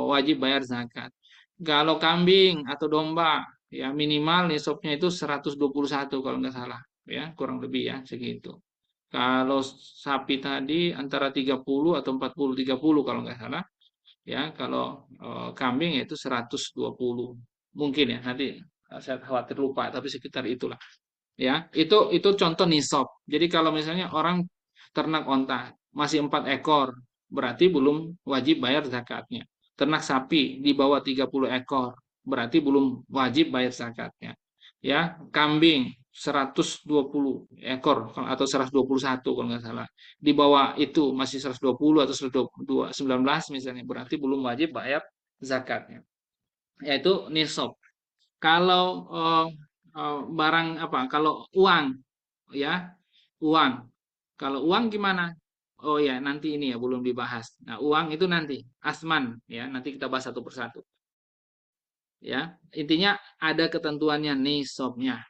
wajib bayar zakat. Kalau kambing atau domba, ya, minimal nisabnya itu 121 kalau nggak salah, ya, kurang lebih ya segitu. Kalau sapi tadi antara 30 atau 40, 30 kalau nggak salah, ya. Kalau kambing itu 120 mungkin ya, nanti saya khawatir lupa, tapi sekitar itulah. Ya, itu contoh nisab. Jadi kalau misalnya orang ternak onta masih 4 ekor, berarti belum wajib bayar zakatnya. Ternak sapi di bawah 30 ekor, berarti belum wajib bayar zakatnya. Ya, kambing 120 ekor atau 121 kalau nggak salah. Di bawah itu masih 120 atau 119 misalnya, berarti belum wajib bayar zakatnya. Yaitu nisab. Kalau barang apa? Kalau uang, ya, uang. Kalau uang gimana? Oh ya, nanti ini ya belum dibahas. Nah, uang itu nanti asman, ya, nanti kita bahas satu persatu. Ya, intinya ada ketentuannya nisabnya,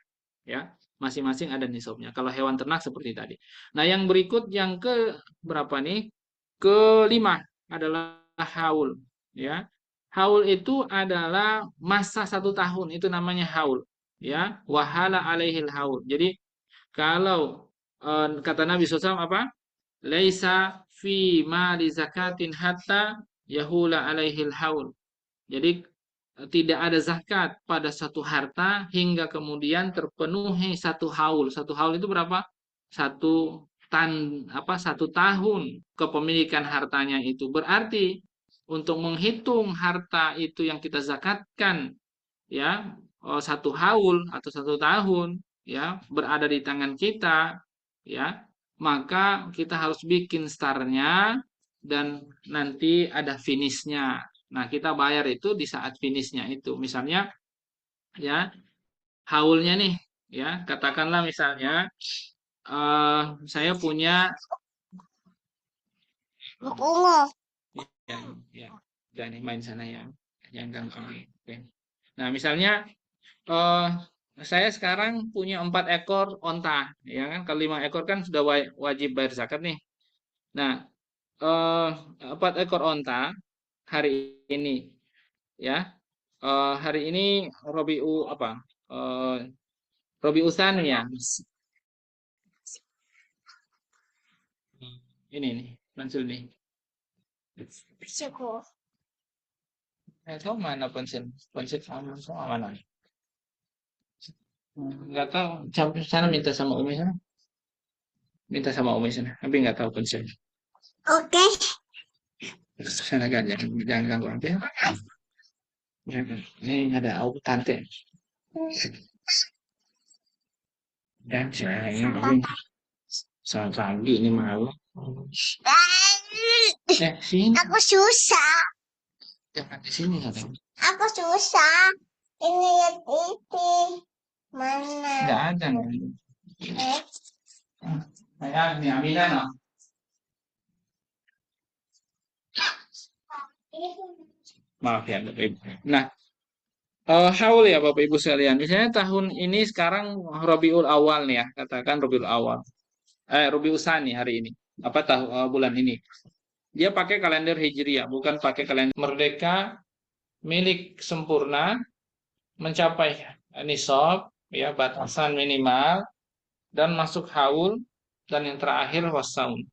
ya. Masing-masing ada nisabnya. Kalau hewan ternak seperti tadi. Nah, yang berikut yang ke berapa nih? Kelima adalah haul, ya. Haul itu adalah masa 1 tahun, itu namanya haul, ya. Wahala alaihil haul. Jadi kalau kata Nabi SAW apa? Laisa fi mali zakatin hatta yahula alaihil haul. Jadi tidak ada zakat pada satu harta hingga kemudian terpenuhi 1 haul. 1 haul itu berapa? Satu apa? 1 tahun kepemilikan hartanya itu. Berarti untuk menghitung harta itu yang kita zakatkan, ya, 1 haul atau 1 tahun, ya, berada di tangan kita, ya, maka kita harus bikin startnya dan nanti ada finishnya. Nah, kita bayar itu di saat finishnya itu. Misalnya, ya, haulnya nih, ya, katakanlah misalnya saya punya Ya, ya. Udah nih main sana ya. Yang gampang. Oke. Nah, misalnya eh saya sekarang punya 4 ekor onta, ya kan? Kalau 5 ekor kan sudah wajib bayar zakat nih. Nah, eh 4 ekor onta hari ini, ya. Hari ini Robiu apa? Eh Robiu Tsani ya. Ini nih, pensil nih. Tahu mana pensil? Pensil sama mana? Nggak tahu. Sampai sana minta sama Umi sana. Minta sama Umi sana. Tapi nggak tahu pensil. Sana kan jangan ganggu nanti. Jangan. Ini ada aku tante. Dan saya ini selamat pagi ini malu. Sini. Aku susah. Jangan di sini ada. Aku susah. Ini lihat itu. Mana? Nggak ada nih. Sayang, ini Aminah no. Maaf ya, Bapak Ibu. Nah, haul ya Bapak Ibu sekalian. Misalnya tahun ini sekarang Rabiul Awal nih ya, katakan Rabiul Awal. Rabiul Tsani hari ini. Apa bulan ini? Dia pakai kalender Hijriah, bukan pakai kalender merdeka milik sempurna mencapai nisab ya batasan minimal dan masuk haul dan yang terakhir wasaun.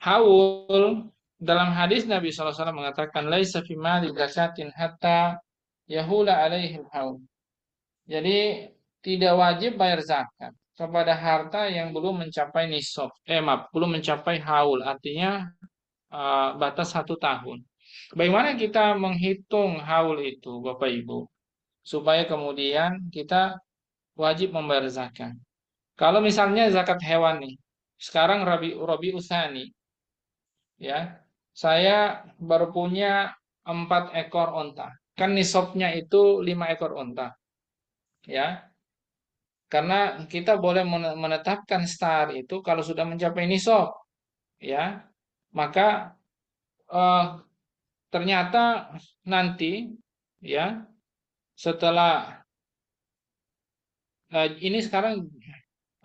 Haul dalam hadis Nabi SAW mengatakan laisa fi mali zakatin hatta yahula alaihil haul. Jadi tidak wajib bayar zakat kepada harta yang belum mencapai nisab. Maaf, belum mencapai haul, artinya batas 1 tahun. Bagaimana kita menghitung haul itu, Bapak Ibu, supaya kemudian kita wajib membayar zakat. Kalau misalnya zakat hewan nih, sekarang Rabi Usani, ya, saya baru punya 4 ekor onta. Kan nisabnya itu 5 ekor onta, ya. Karena kita boleh menetapkan star itu kalau sudah mencapai nisab, ya. Maka eh, ternyata nanti, ya, setelah ini sekarang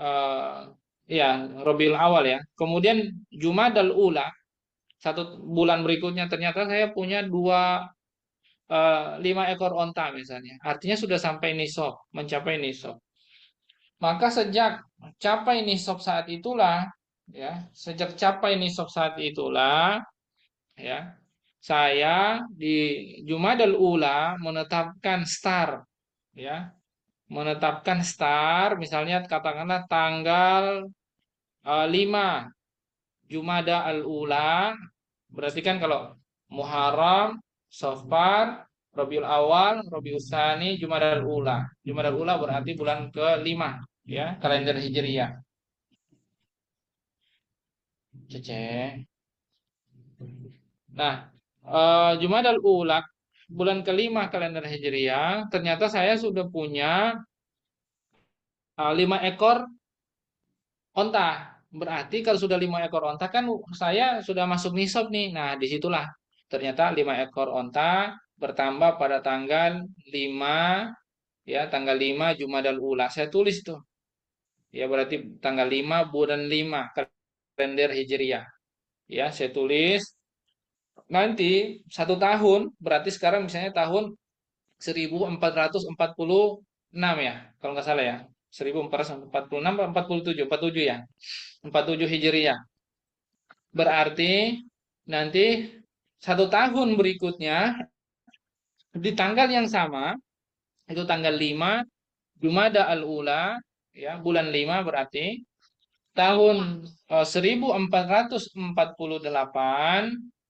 eh, ya Rabiul Awal ya. Kemudian Jumadal Ula 1 bulan berikutnya ternyata saya punya 5 ekor onta misalnya. Artinya sudah sampai nisab, mencapai nisab. Maka sejak capai nisab saat itulah, ya, sejak capai nisab saat itulah, ya, saya di Jumadal Ula menetapkan star, ya, menetapkan star, misalnya katakanlah tanggal 5 Jumada al-Ula, berarti kan kalau Muharram, Safar, Rabiul Awal, Rabiul Tsani, Jumada al-Ula. Jumada al-Ula berarti bulan ke-5 ya, kalender Hijriah. Cece. Nah, Jumada al-Ula bulan ke-5 kalender Hijriah, ternyata saya sudah punya 5 ekor onta. Berarti kalau sudah 5 ekor onta kan saya sudah masuk nisab nih. Nah, disitulah ternyata 5 ekor onta bertambah pada tanggal 5 ya, tanggal 5 Jumadal Ula. Saya tulis tuh. Ya berarti tanggal 5 bulan 5 kalender Hijriah. Ya, saya tulis. Nanti 1 tahun berarti sekarang misalnya tahun 1446 ya, kalau nggak salah ya. 1446 47 47 ya. 47 Hijriah. Berarti nanti 1 tahun berikutnya di tanggal yang sama itu tanggal 5 Jumada al-Ula ya bulan 5 berarti tahun 1448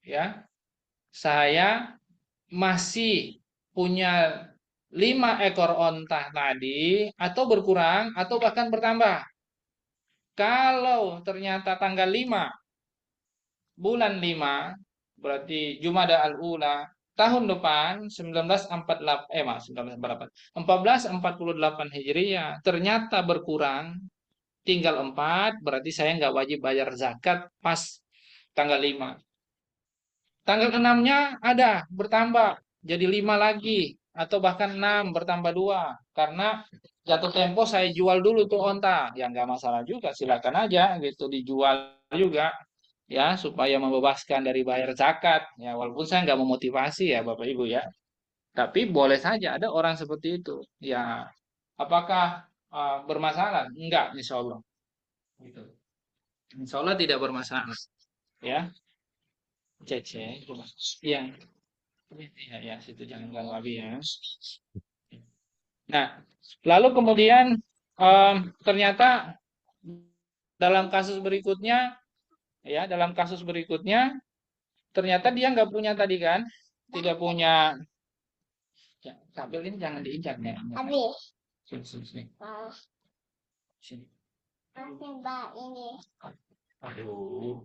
ya saya masih punya 5 ekor onta tadi atau berkurang atau bahkan bertambah. Kalau ternyata tanggal 5 bulan 5 berarti Jumada al-Ula tahun depan 1948 maaf 1948 1448 Hijriah ternyata berkurang tinggal 4 berarti saya nggak wajib bayar zakat pas tanggal 5. Tanggal 6-nya ada bertambah jadi 5 lagi atau bahkan 6 bertambah 2 karena jatuh tempo saya jual dulu tuh onta. Ya nggak masalah juga, silakan aja gitu dijual juga ya supaya membebaskan dari bayar zakat ya walaupun saya nggak memotivasi ya Bapak Ibu ya. Tapi boleh saja ada orang seperti itu. Ya, apakah bermasalah? Enggak, insya Allah. Gitu. Insya Allah tidak bermasalah. Ya, cece. Iya, iya, ya, situ jangan ganggu Abi ya. Nah, lalu kemudian ternyata dalam kasus berikutnya, ya, dalam kasus berikutnya, ternyata dia nggak punya tadi kan, tidak punya. Ya, tabel ini jangan diinjak ya. Sini, sini, sini. Sini. Aduh.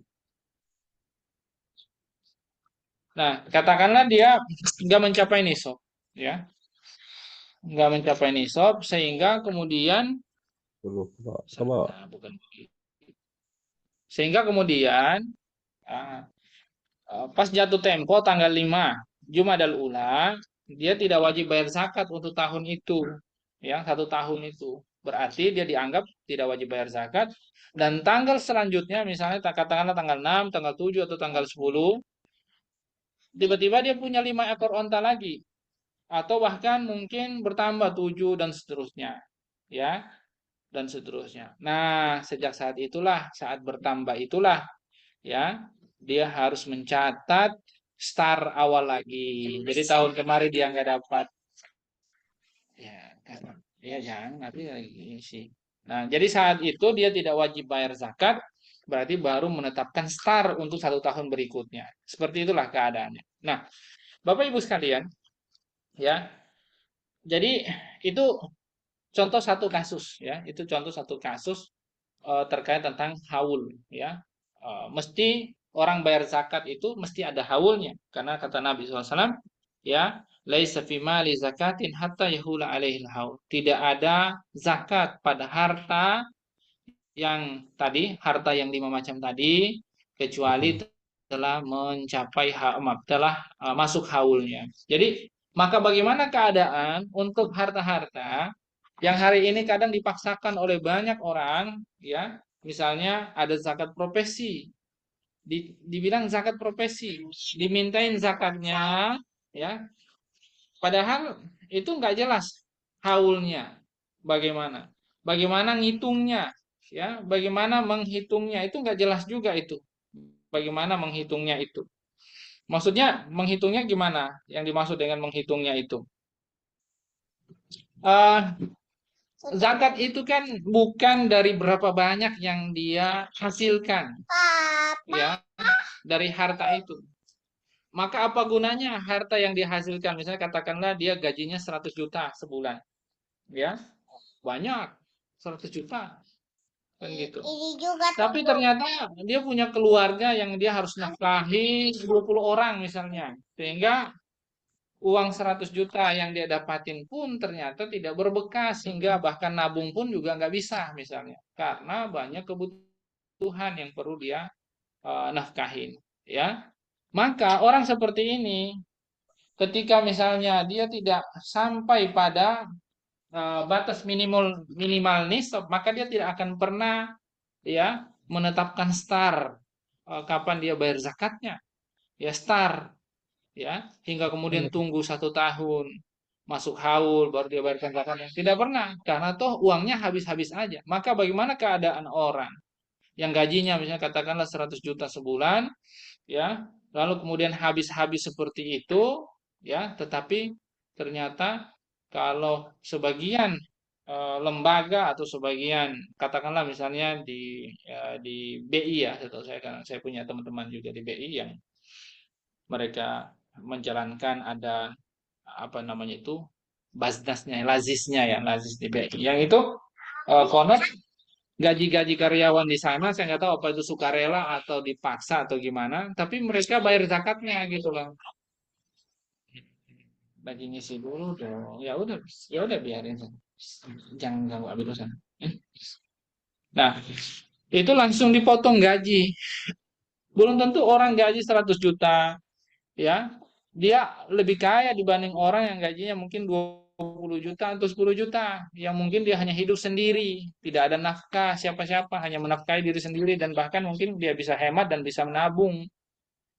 Nah, katakanlah dia nggak mencapai nisab, ya, nggak mencapai nisab sehingga kemudian Dulu, coba. salah, bukan begitu. Sehingga kemudian ah, pas jatuh tempo tanggal 5 Jumadal Ula, dia tidak wajib bayar zakat untuk tahun itu, ya, 1 tahun itu. Berarti dia dianggap tidak wajib bayar zakat dan tanggal selanjutnya misalnya katakanlah tanggal 6, tanggal 7 atau tanggal 10, tiba-tiba dia punya 5 ekor onta lagi. Atau bahkan mungkin bertambah 7 dan seterusnya, ya, dan seterusnya. Nah, sejak saat itulah, saat bertambah itulah, ya, dia harus mencatat start awal lagi. Jadi tahun kemarin dia nggak dapat, ya, kan, ya jangan nanti lagi sih. Nah, jadi saat itu dia tidak wajib bayar zakat, berarti baru menetapkan start untuk 1 tahun berikutnya. Seperti itulah keadaannya. Nah, Bapak Ibu sekalian, ya, jadi itu contoh satu kasus ya, itu contoh satu kasus terkait tentang haul ya. Mesti orang bayar zakat itu mesti ada haulnya karena kata Nabi SAW ya, laisa fi mali zakatin hatta yahula alaihil haul. Tidak ada zakat pada harta yang tadi, harta yang 5 macam tadi kecuali telah mencapai telah masuk haulnya. Jadi maka bagaimana keadaan untuk harta-harta yang hari ini kadang dipaksakan oleh banyak orang, ya, misalnya ada zakat profesi, dibilang zakat profesi, dimintain zakatnya, ya, padahal itu nggak jelas haulnya, bagaimana ngitungnya, ya, bagaimana menghitungnya itu nggak jelas juga itu, bagaimana menghitungnya itu, maksudnya menghitungnya gimana, yang dimaksud dengan menghitungnya itu. Eh, Zakat itu kan bukan dari berapa banyak yang dia hasilkan, ya, dari harta itu. Maka apa gunanya harta yang dihasilkan? Misalnya katakanlah dia gajinya 100 juta sebulan, ya, banyak 100 juta kan gitu. Tapi ternyata dia punya keluarga yang dia harus nafkahi 20 orang misalnya, sehingga uang 100 juta yang dia dapatin pun ternyata tidak berbekas hingga bahkan nabung pun juga nggak bisa misalnya karena banyak kebutuhan yang perlu dia nafkahin, ya. Maka orang seperti ini ketika misalnya dia tidak sampai pada batas minimal minimal nisab maka dia tidak akan pernah, ya, menetapkan start kapan dia bayar zakatnya, ya, start, ya, hingga kemudian tunggu 1 tahun masuk haul baru dia bayarkan zakatnya, tidak pernah karena toh uangnya habis-habis aja. Maka bagaimana keadaan orang yang gajinya misalnya katakanlah 100 juta sebulan, ya, lalu kemudian habis-habis seperti itu, ya, tetapi ternyata kalau sebagian lembaga atau sebagian katakanlah misalnya di BI ya, setahu saya karena saya punya teman-teman juga di BI yang mereka menjalankan ada apa namanya itu basnasnya, lazisnya ya, lazis di BI. Yang itu konon gaji-gaji karyawan di sana saya nggak tahu apa itu sukarela atau dipaksa atau gimana, tapi mereka bayar zakatnya gitu loh. Bagi ngisi dulu dong. Ya udah biarin. Jangan ganggu Abi dosen. Nah, itu langsung dipotong gaji. Belum tentu orang gaji 100 juta, ya, dia lebih kaya dibanding orang yang gajinya mungkin 20 juta atau 10 juta, yang mungkin dia hanya hidup sendiri, tidak ada nafkah siapa-siapa, hanya menafkahi diri sendiri, dan bahkan mungkin dia bisa hemat dan bisa menabung,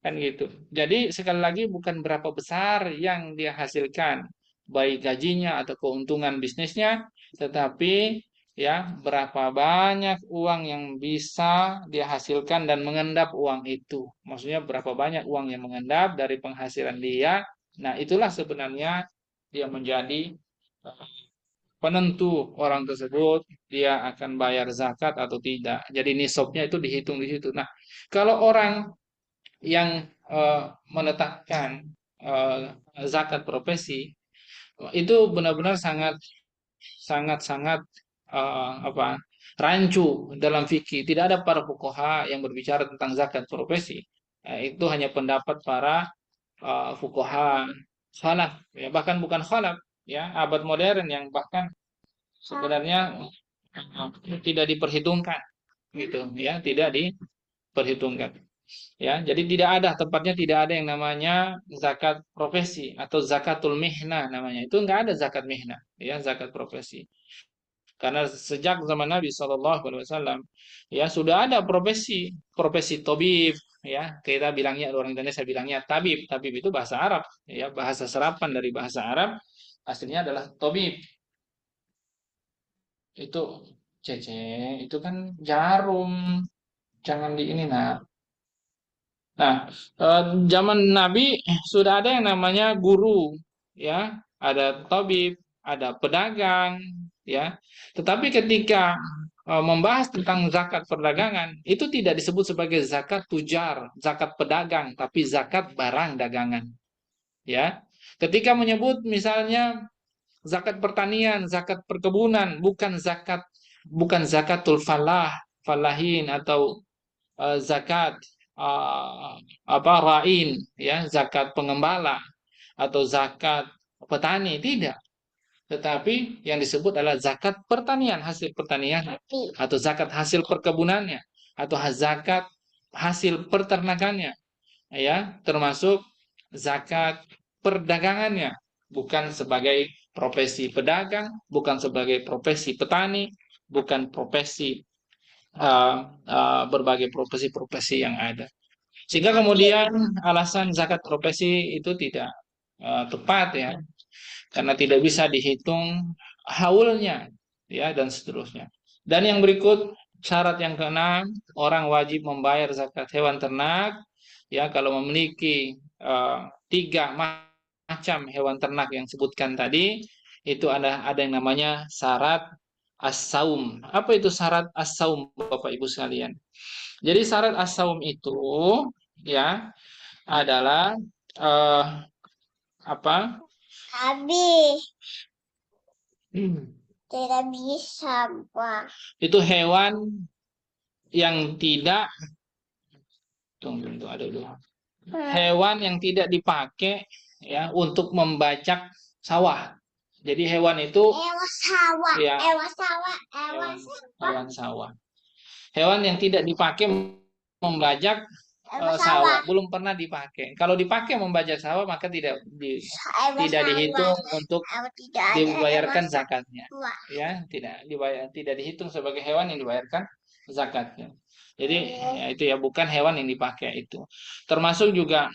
kan gitu. Jadi sekali lagi bukan berapa besar yang dia hasilkan, baik gajinya atau keuntungan bisnisnya, tetapi ya berapa banyak uang yang bisa dia hasilkan dan mengendap uang itu. Maksudnya berapa banyak uang yang mengendap dari penghasilan dia. Nah, itulah sebenarnya dia menjadi penentu orang tersebut dia akan bayar zakat atau tidak. Jadi nisabnya itu dihitung di situ. Nah, kalau orang yang menetapkan zakat profesi itu benar-benar sangat sangat sangat apa rancu dalam fikih. Tidak ada para fuqaha yang berbicara tentang zakat profesi. Itu hanya pendapat para fuqaha khalaf, ya, bahkan bukan khalaf, ya, abad modern yang bahkan sebenarnya tidak diperhitungkan gitu, ya, tidak diperhitungkan. Ya, jadi tidak ada, tempatnya tidak ada yang namanya zakat profesi atau zakatul mihnah namanya. Itu enggak ada zakat mihnah, ya, zakat profesi. Karena sejak zaman Nabi SAW, ya, sudah ada profesi, profesi tabib, ya, kita bilangnya, orang Indonesia bilangnya tabib. Tabib itu bahasa Arab, ya, bahasa serapan dari bahasa Arab, aslinya adalah tabib. Itu cece, itu kan jarum, jangan di ini, nah. Nah, zaman Nabi sudah ada yang namanya guru, ya, ada tabib, ada pedagang, ya. Tetapi ketika membahas tentang zakat perdagangan, itu tidak disebut sebagai zakat tujar, zakat pedagang, tapi zakat barang dagangan, ya. Ketika menyebut misalnya zakat pertanian, zakat perkebunan, bukan zakatul falah, falahin atau zakat uh, apa rain, ya, zakat pengembala atau zakat petani, tidak, tetapi yang disebut adalah zakat pertanian, hasil pertanian, atau zakat hasil perkebunannya, atau zakat hasil peternakannya, ya, termasuk zakat perdagangannya, bukan sebagai profesi pedagang, bukan sebagai profesi petani, bukan profesi berbagai profesi-profesi yang ada. Sehingga kemudian alasan zakat profesi itu tidak tepat, ya, karena tidak bisa dihitung haulnya, ya, dan seterusnya. Dan yang berikut, syarat yang keenam, orang wajib membayar zakat hewan ternak, ya, kalau memiliki tiga macam hewan ternak yang sebutkan tadi, itu ada yang namanya syarat as-saum. Apa itu syarat as-saum, Bapak Ibu sekalian? Jadi syarat as-saum itu, ya, adalah eh, apa? Habis tidak bisa, Pak. Itu hewan yang tidak, tunggu, ada dulu. Hewan yang tidak dipakai, ya, untuk membajak sawah. Jadi hewan itu Hewan sawah, ya, hewan sawah, hewan hewan sawah. Hewan yang tidak dipakai membajak sawah. sawah, belum pernah dipakai. Kalau dipakai membajak sawah maka tidak dihitung untuk dibayarkan zakatnya. Ya, tidak dihitung sebagai hewan yang dibayarkan zakatnya. Jadi ya, itu ya, bukan hewan yang dipakai itu. Termasuk juga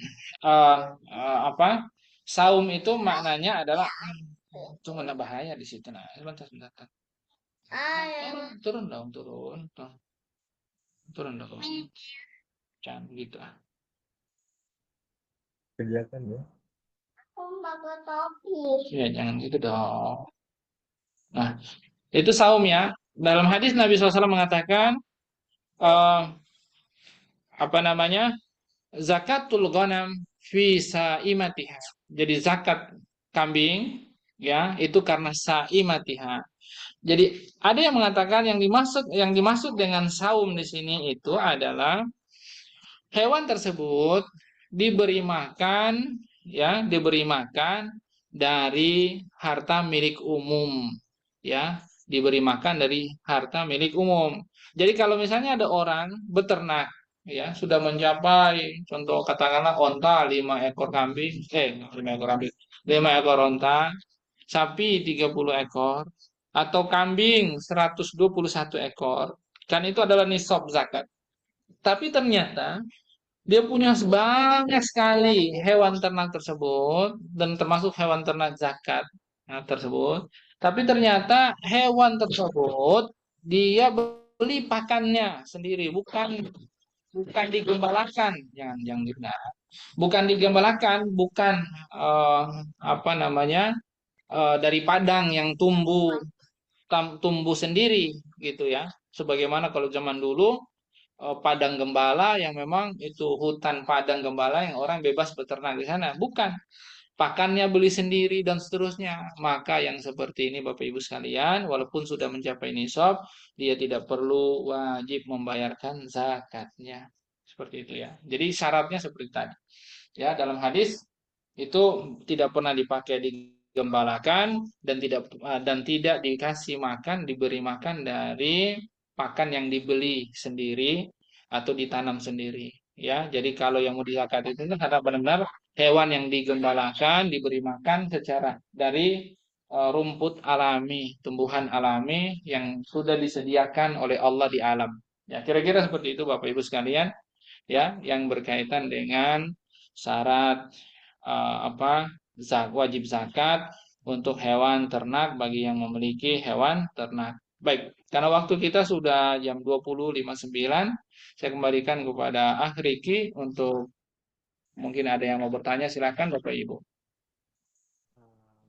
apa? Saum itu maknanya adalah tunggu, bahaya di situ. Nah, sebentar. Turun dong, turun dong. Jangan gitu. Kerjakan ya. Aku pakai topi. Ya, jangan gitu dong. Nah, itu saum, ya. Dalam hadis Nabi SAW mengatakan apa namanya? Zakatul ghanam fi saimatiha. Jadi zakat kambing, ya, itu karena saimatiha. Jadi ada yang mengatakan yang dimaksud dengan saum di sini itu adalah hewan tersebut diberi makan, ya, diberi makan dari harta milik umum, ya, diberi makan dari harta milik umum. Jadi kalau misalnya ada orang beternak ya sudah mencapai, contoh katakanlah onta 5 ekor kambing, 5 ekor kambing, 5 ekor onta, sapi 30 ekor, atau kambing 121 ekor, kan itu adalah nisab zakat. Tapi ternyata dia punya banyak sekali hewan ternak tersebut dan termasuk hewan ternak zakat tersebut. Tapi ternyata hewan tersebut dia beli pakannya sendiri, bukan bukan digembalakan, jangan benar. Bukan digembalakan, bukan eh, apa namanya dari padang yang tumbuh sendiri gitu ya. Sebagaimana kalau zaman dulu padang gembala yang memang itu hutan padang gembala yang orang bebas beternak di sana. Bukan. Pakannya beli sendiri dan seterusnya. Maka yang seperti ini Bapak Ibu sekalian, walaupun sudah mencapai nisab, dia tidak perlu wajib membayarkan zakatnya. Seperti itu ya. Jadi syaratnya seperti tadi. Ya, dalam hadis itu tidak pernah dipakai digembalakan dan tidak dikasih makan, diberi makan dari pakan yang dibeli sendiri atau ditanam sendiri. Ya, jadi kalau yang mau dizakat itu harus benar-benar hewan yang digembalakan, diberi makan secara dari rumput alami, tumbuhan alami yang sudah disediakan oleh Allah di alam. Ya, kira-kira seperti itu Bapak Ibu sekalian, ya, yang berkaitan dengan syarat wajib zakat untuk hewan ternak bagi yang memiliki hewan ternak. Baik, karena waktu kita sudah jam 20.59, saya kembalikan kepada Riki untuk mungkin ada yang mau bertanya, silakan Bapak Ibu.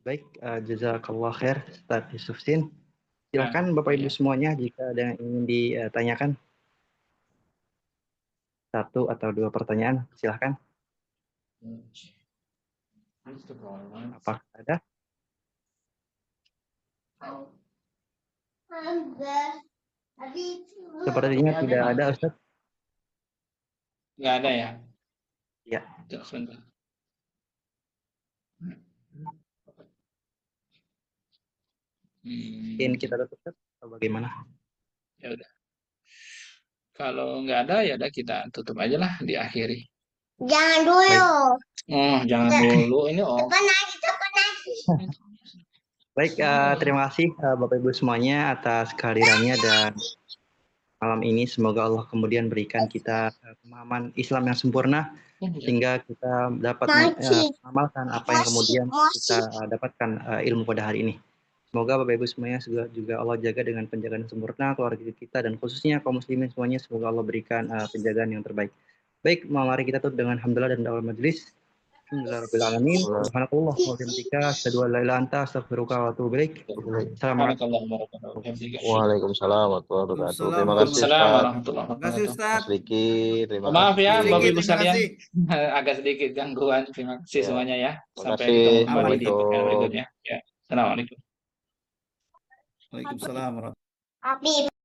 Baik, jazakallah khair Ustaz Yusufsin. Ya, Silakan Bapak Ibu ya. semuanya jika ada yang ingin ditanyakan. Satu atau dua pertanyaan, silakan. Apakah ada? Sepertinya tidak ada, Ustaz. Nggak ada ya? Ya. Sebentar. Mungkin kita tutup, Ustaz, atau bagaimana? Ya udah. Kalau nggak ada ya udah kita tutup aja lah, diakhiri. Jangan dulu. Oh, jangan dulu ini Tepan lagi. Baik, terima kasih Bapak Ibu semuanya atas kehadirannya dan malam ini semoga Allah kemudian berikan kita pemahaman Islam yang sempurna sehingga kita dapat mengamalkan apa yang kemudian kita dapatkan ilmu pada hari ini. Semoga Bapak Ibu semuanya juga Allah jaga dengan penjagaan yang sempurna keluarga kita dan khususnya kaum muslimin semuanya, semoga Allah berikan penjagaan yang terbaik. Baik, mari kita tutup dengan alhamdulillah dan doa majelis. Alhamdulillahirabbil alamin. Subhanallah wa bihamdika asyhadu an la ilaha illa anta astaghfiruka wa atubu ilaik. Assalamualaikum. Waalaikumsalam warahmatullahi wabarakatuh. Terima kasih Waalaikumsalam Ustaz. warahmatullahi Terima kasih wabarakatuh. Ustaz. Mas Riki, terima Maaf ya kasih. Bapak Ibu Terima sekalian, kasih. agak sedikit gangguan. Terima kasih Ya. semuanya ya. Terima Sampai kasih. ketemu kembali di Assalamualaikum. pertemuan berikutnya. Ya. Assalamualaikum. Waalaikumsalam warahmatullahi wabarakatuh. Habib.